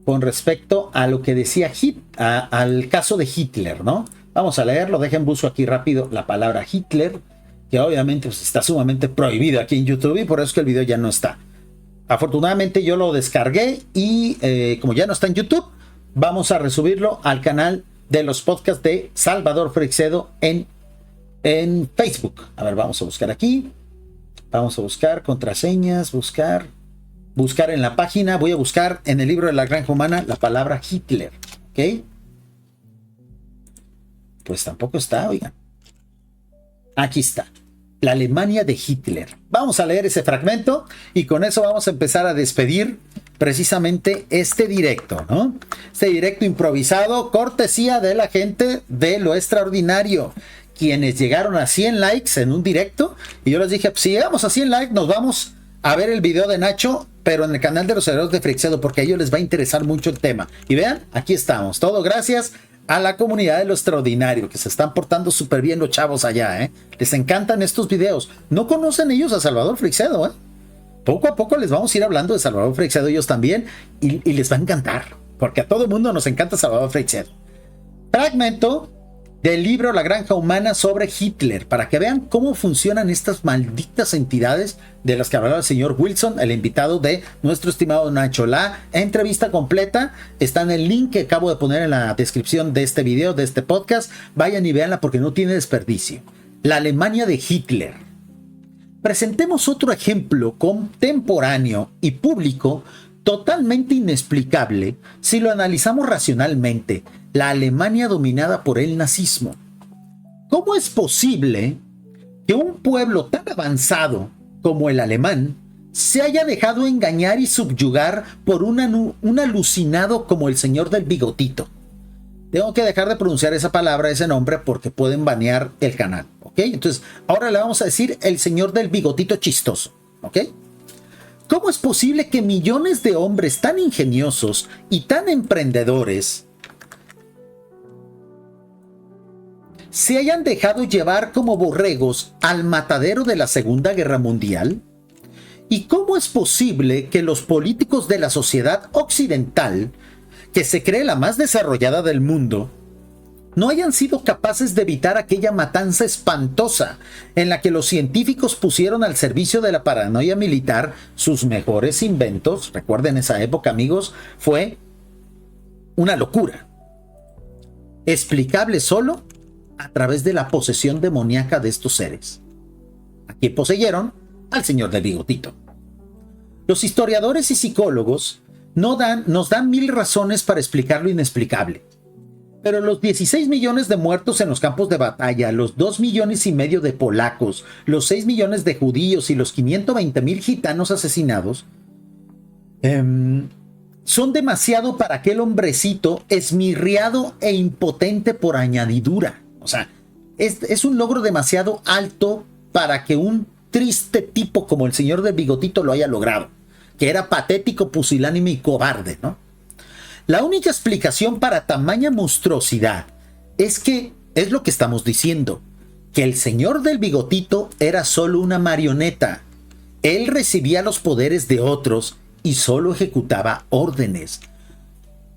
con respecto a lo que decía al caso de Hitler, ¿no? Vamos a leerlo, dejen busco aquí rápido la palabra Hitler, que obviamente pues, está sumamente prohibido aquí en YouTube y por eso es que el video ya no está. Afortunadamente yo lo descargué y como ya no está en YouTube, vamos a resubirlo al canal de los podcasts de Salvador Freixedo en Facebook. A ver, vamos a buscar aquí. Vamos a buscar contraseñas, buscar en la página. Voy a buscar en el libro de la Granja Humana la palabra Hitler. ¿Ok? Pues tampoco está, oigan. Aquí está. La Alemania de Hitler. Vamos a leer ese fragmento y con eso vamos a empezar a despedir precisamente este directo, ¿no? Este directo improvisado, cortesía de la gente de Lo Extraordinario, quienes llegaron a 100 likes en un directo y yo les dije, pues, si llegamos a 100 likes nos vamos a ver el video de Nacho, pero en el canal de los herederos de Freixedo, porque a ellos les va a interesar mucho el tema. Y vean, aquí estamos, todo gracias a la comunidad de Lo Extraordinario, que se están portando súper bien los chavos allá, ¿eh? Les encantan estos videos. No conocen ellos a Salvador Freixedo, ¿eh? Poco a poco les vamos a ir hablando de Salvador Freixedo ellos también y les va a encantar, porque a todo el mundo nos encanta Salvador Freixedo. Fragmento del libro La Granja Humana sobre Hitler, para que vean cómo funcionan estas malditas entidades de las que hablaba el señor Wilson, el invitado de nuestro estimado Nacho. La entrevista completa está en el link que acabo de poner en la descripción de este video, de este podcast. Vayan y véanla porque no tiene desperdicio. La Alemania de Hitler. Presentemos otro ejemplo contemporáneo y público totalmente inexplicable si lo analizamos racionalmente. La Alemania dominada por el nazismo. ¿Cómo es posible que un pueblo tan avanzado como el alemán se haya dejado engañar y subyugar por un alucinado como el señor del bigotito? Tengo que dejar de pronunciar esa palabra, ese nombre, porque pueden banear el canal, ¿ok? Entonces, ahora le vamos a decir el señor del bigotito chistoso, ¿ok? ¿Cómo es posible que millones de hombres tan ingeniosos y tan emprendedores se hayan dejado llevar como borregos al matadero de la Segunda Guerra Mundial? ¿Y cómo es posible que los políticos de la sociedad occidental, que se cree la más desarrollada del mundo, no hayan sido capaces de evitar aquella matanza espantosa en la que los científicos pusieron al servicio de la paranoia militar sus mejores inventos? Recuerden esa época, amigos, fue una locura. Explicable solo a través de la posesión demoníaca de estos seres. Aquí poseyeron al señor del bigotito. Los historiadores y psicólogos nos dan mil razones para explicar lo inexplicable. Pero los 16 millones de muertos en los campos de batalla, los 2,5 millones de polacos, los 6 millones de judíos y los 520,000 gitanos asesinados son demasiado para aquel hombrecito esmirriado e impotente por añadidura. O sea, es un logro demasiado alto para que un triste tipo como el señor del bigotito lo haya logrado, que era patético, pusilánime y cobarde, ¿no? La única explicación para tamaña monstruosidad es lo que estamos diciendo, que el señor del bigotito era solo una marioneta. Él recibía los poderes de otros y solo ejecutaba órdenes.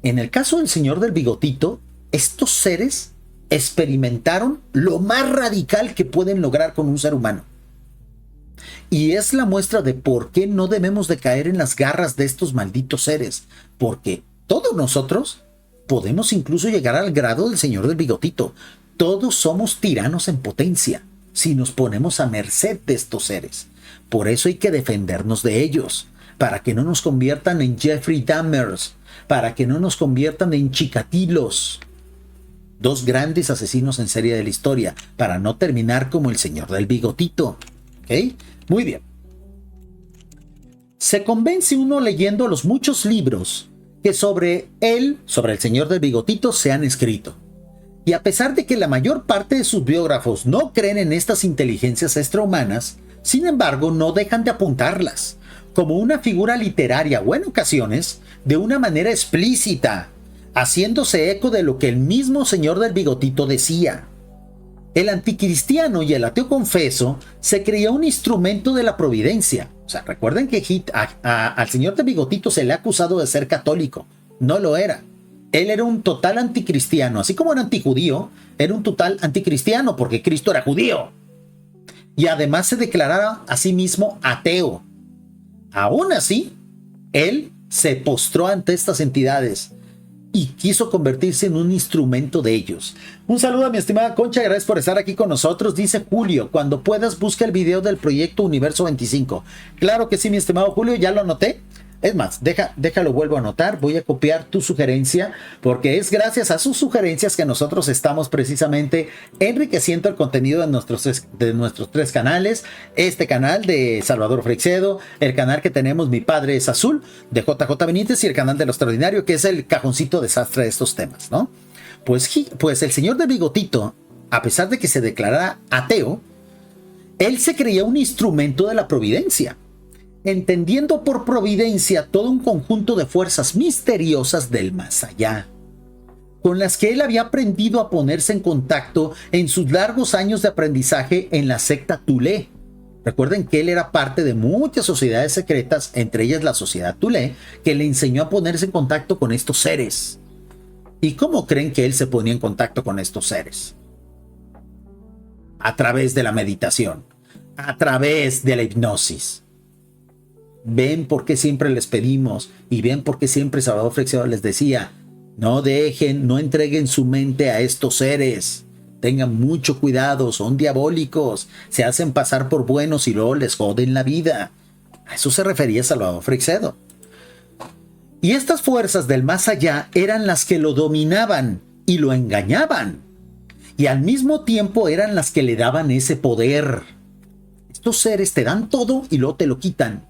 En el caso del señor del bigotito, estos seres experimentaron lo más radical que pueden lograr con un ser humano. Y es la muestra de por qué no debemos de caer en las garras de estos malditos seres, porque todos nosotros podemos incluso llegar al grado del señor del bigotito. Todos somos tiranos en potencia si nos ponemos a merced de estos seres. Por eso hay que defendernos de ellos, para que no nos conviertan en Jeffrey Dahmers, para que no nos conviertan en Chikatilos, dos grandes asesinos en serie de la historia, para no terminar como el señor del bigotito. ¿Ok? Muy bien. Se convence uno leyendo los muchos libros que sobre el señor del bigotito se han escrito. Y a pesar de que la mayor parte de sus biógrafos no creen en estas inteligencias extrahumanas, sin embargo no dejan de apuntarlas como una figura literaria o en ocasiones de una manera explícita, haciéndose eco de lo que el mismo señor del bigotito decía. El anticristiano y el ateo confeso se creía un instrumento de la providencia. O sea, recuerden que al señor del bigotito se le ha acusado de ser católico. no lo era. Él era un total anticristiano, así como era antijudío, era un total anticristiano porque Cristo era judío. Y además se declaraba a sí mismo ateo. Aún así, él se postró ante estas entidades y quiso convertirse en un instrumento de ellos. Un saludo a mi estimada Concha, gracias por estar aquí con nosotros. Dice Julio, cuando puedas busca el video del proyecto Universo 25. Claro que sí, mi estimado Julio, ya lo anoté. Es más, déjalo vuelvo a anotar, voy a copiar tu sugerencia, porque es gracias a sus sugerencias que nosotros estamos precisamente enriqueciendo el contenido de nuestros 3 canales, este canal de Salvador Freixedo, el canal que tenemos Mi Padre es Azul, de JJ Benítez, y el canal de Lo Extraordinario, que es el cajoncito desastre de estos temas, ¿no? Pues el señor de Bigotito, a pesar de que se declarara ateo, él se creía un instrumento de la providencia, entendiendo por providencia todo un conjunto de fuerzas misteriosas del más allá, con las que él había aprendido a ponerse en contacto en sus largos años de aprendizaje en la secta Tulé. Recuerden que él era parte de muchas sociedades secretas, entre ellas la sociedad Tulé, que le enseñó a ponerse en contacto con estos seres. ¿Y cómo creen que él se ponía en contacto con estos seres? A través de la meditación, a través de la hipnosis. Ven por qué siempre les pedimos y ven por qué siempre Salvador Freixedo les decía, no entreguen su mente a estos seres, tengan mucho cuidado, son diabólicos, se hacen pasar por buenos y luego les joden la vida. A eso se refería Salvador Freixedo. Y estas fuerzas del más allá eran las que lo dominaban y lo engañaban, y al mismo tiempo eran las que le daban ese poder. Estos seres te dan todo y luego te lo quitan.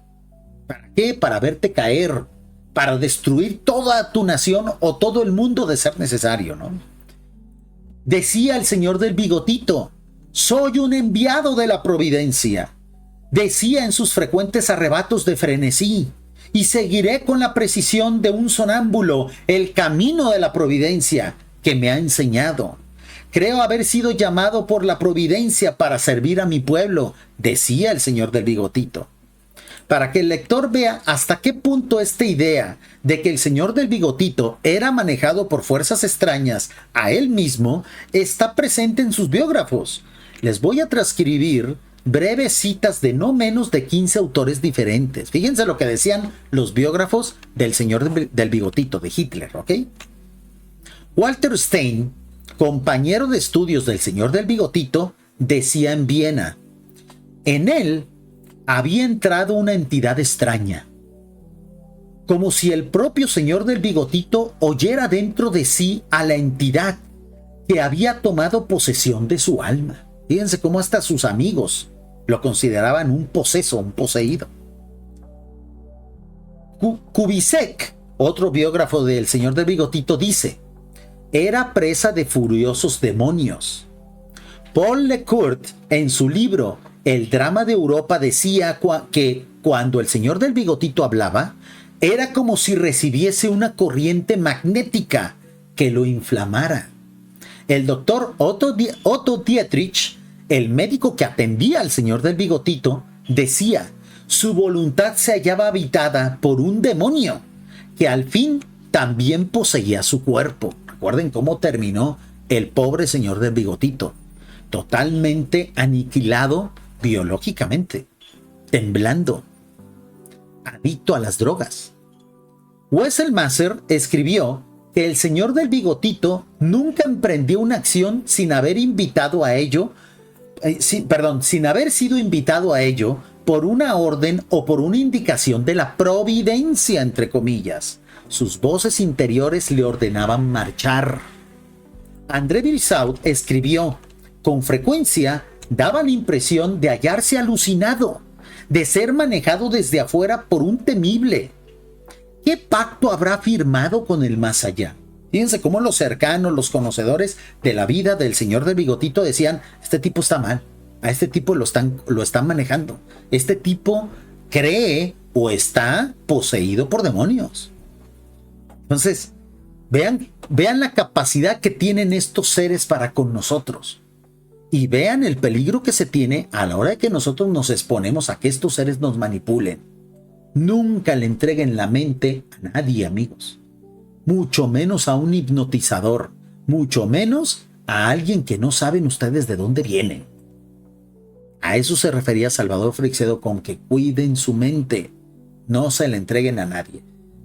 ¿Para qué? Para verte caer, para destruir toda tu nación o todo el mundo de ser necesario, ¿no? Decía el señor del Bigotito, soy un enviado de la providencia. Decía en sus frecuentes arrebatos de frenesí, y seguiré con la precisión de un sonámbulo el camino de la providencia que me ha enseñado. Creo haber sido llamado por la providencia para servir a mi pueblo, decía el señor del Bigotito. Para que el lector vea hasta qué punto esta idea de que el señor del Bigotito era manejado por fuerzas extrañas a él mismo está presente en sus biógrafos. Les voy a transcribir breves citas de no menos de 15 autores diferentes. Fíjense lo que decían los biógrafos del señor del Bigotito, de Hitler, ¿ok? Walter Stein, compañero de estudios del señor del Bigotito, decía en Viena, en él había entrado una entidad extraña, como si el propio señor del Bigotito oyera dentro de sí a la entidad que había tomado posesión de su alma. Fíjense cómo hasta sus amigos lo consideraban un poseso, un poseído. Kubisek, otro biógrafo del señor del Bigotito, dice, era presa de furiosos demonios. Paul Lecourt, en su libro El drama de Europa, decía que cuando el señor del Bigotito hablaba, era como si recibiese una corriente magnética que lo inflamara. El doctor Otto Dietrich, el médico que atendía al señor del Bigotito, decía, su voluntad se hallaba habitada por un demonio que al fin también poseía su cuerpo. Recuerden cómo terminó el pobre señor del Bigotito, totalmente aniquilado biológicamente, temblando, adicto a las drogas. Wesselmasser escribió que el señor del Bigotito nunca emprendió una acción sin haber invitado a ello, sin haber sido invitado a ello por una orden o por una indicación de la providencia, entre comillas. Sus voces interiores le ordenaban marchar. André Virsaut escribió, con frecuencia daba la impresión de hallarse alucinado, de ser manejado desde afuera por un temible. ¿Qué pacto habrá firmado con el más allá? Fíjense cómo los cercanos, los conocedores de la vida del señor del Bigotito decían, este tipo está mal, a este tipo lo están manejando, este tipo cree o está poseído por demonios. Entonces, vean la capacidad que tienen estos seres para con nosotros. Y vean el peligro que se tiene a la hora de que nosotros nos exponemos a que estos seres nos manipulen. Nunca le entreguen la mente a nadie, amigos. mucho menos a un hipnotizador, mucho menos a alguien que no saben ustedes de dónde vienen. A eso se refería Salvador Freixedo con que cuiden su mente, no se la entreguen a nadie.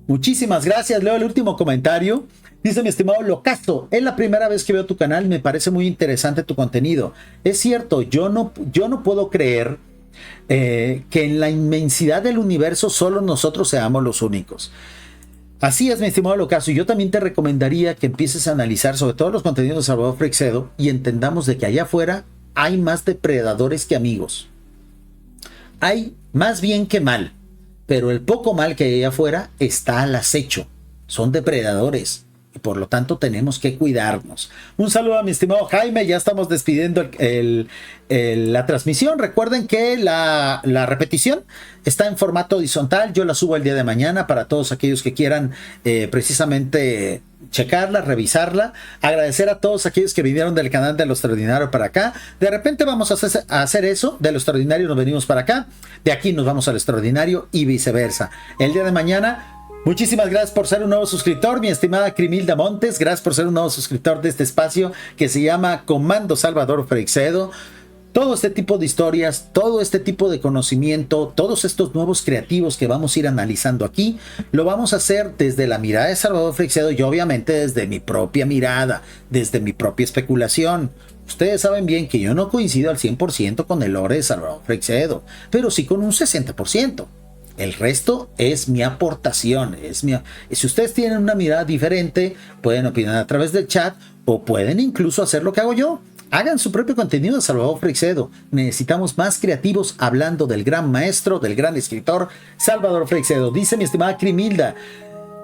Muchísimas gracias. Leo el último comentario. Dice mi estimado Locasto, es la primera vez que veo tu canal, me parece muy interesante tu contenido. Es cierto, yo no puedo creer que en la inmensidad del universo solo nosotros seamos los únicos. Así es, mi estimado Locasto, y yo también te recomendaría que empieces a analizar sobre todo los contenidos de Salvador Freixedo y entendamos de que allá afuera hay más depredadores que amigos. Hay más bien que mal, pero el poco mal que hay allá afuera está al acecho. Son depredadores. Y por lo tanto tenemos que cuidarnos. Un saludo a mi estimado Jaime. Ya estamos despidiendo la transmisión. Recuerden que la repetición está en formato horizontal. Yo la subo el día de mañana para todos aquellos que quieran precisamente checarla, revisarla. Agradecer a todos aquellos que vinieron del canal de Lo Extraordinario para acá. De repente vamos a hacer eso. De Lo Extraordinario nos venimos para acá. De aquí nos vamos al Extraordinario y viceversa. El día de mañana... Muchísimas gracias por ser un nuevo suscriptor, mi estimada Crimilda Montes. Gracias por ser un nuevo suscriptor de este espacio que se llama Comando Salvador Freixedo. Todo este tipo de historias, todo este tipo de conocimiento, todos estos nuevos creativos que vamos a ir analizando aquí, lo vamos a hacer desde la mirada de Salvador Freixedo y obviamente desde mi propia mirada, desde mi propia especulación. Ustedes saben bien que yo no coincido al 100% con el lore de Salvador Freixedo, pero sí con un 60%. El resto es mi aportación, si ustedes tienen una mirada diferente, pueden opinar a través del chat o pueden incluso hacer lo que hago yo. Hagan su propio contenido de Salvador Freixedo. Necesitamos más creativos hablando del gran maestro, del gran escritor Salvador Freixedo. Dice mi estimada Crimilda,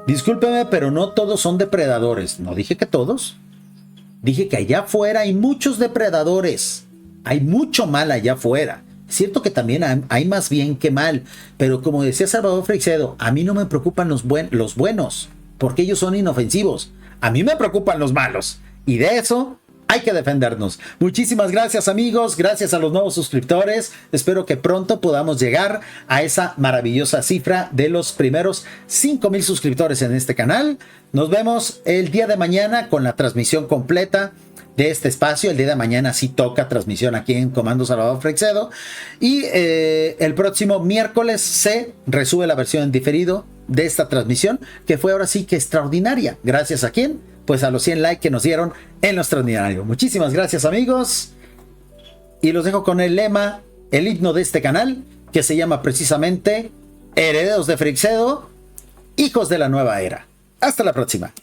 discúlpeme, pero no todos son depredadores. No dije que todos. Dije que allá afuera hay muchos depredadores. Hay mucho mal allá afuera. Es cierto que también hay más bien que mal, pero como decía Salvador Freixedo, a mí no me preocupan los buenos, porque ellos son inofensivos. A mí me preocupan los malos, y de eso hay que defendernos. Muchísimas gracias, amigos, gracias a los nuevos suscriptores. Espero que pronto podamos llegar a esa maravillosa cifra de los primeros 5,000 suscriptores en este canal. Nos vemos el día de mañana con la transmisión completa de este espacio. El día de mañana sí toca transmisión aquí en Comando Salvador Freixedo. Y el próximo miércoles se resube la versión en diferido de esta transmisión, que fue ahora sí que extraordinaria. Gracias a quién? Pues a los 100 likes que nos dieron en Lo Extraordinario. Muchísimas gracias, amigos. Y los dejo con el lema, el himno de este canal, que se llama precisamente Herederos de Freixedo, hijos de la nueva era. Hasta la próxima.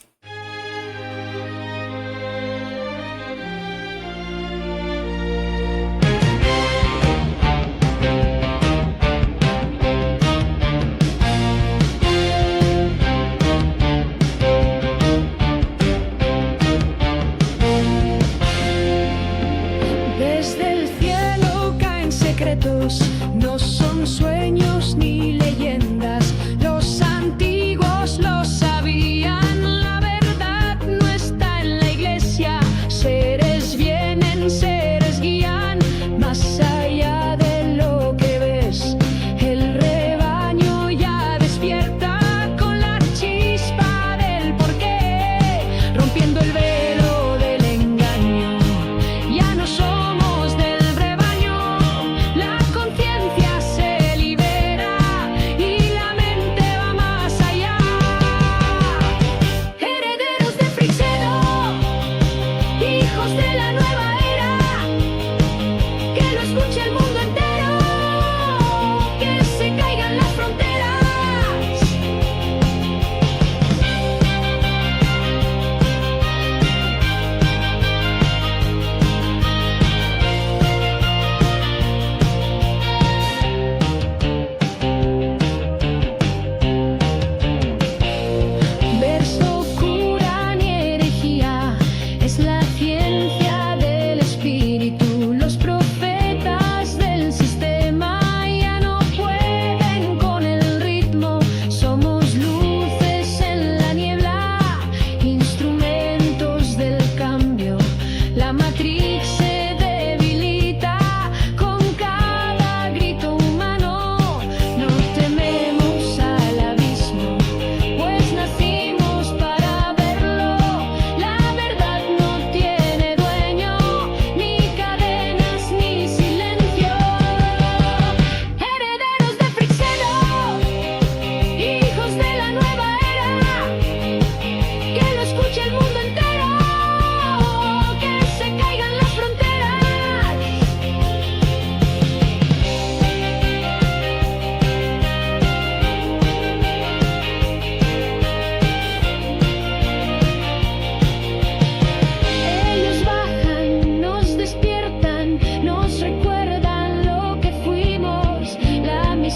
No son sueños ni leyendas, los antiguos lo sabían, la verdad no está en la iglesia, seres vienen, seres guían, más allá de lo que ves, el rebaño ya despierta con la chispa del porqué, rompiendo el velo del engaño, ya no somos del rebaño. La conciencia se libera y la mente va más allá. Herederos de Freixedo, hijos de la nueva era, que lo escuche el mundo entero, que se caigan las fronteras. Verso, cura ni herejía, es la ciencia del espíritu. Los profetas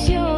traición.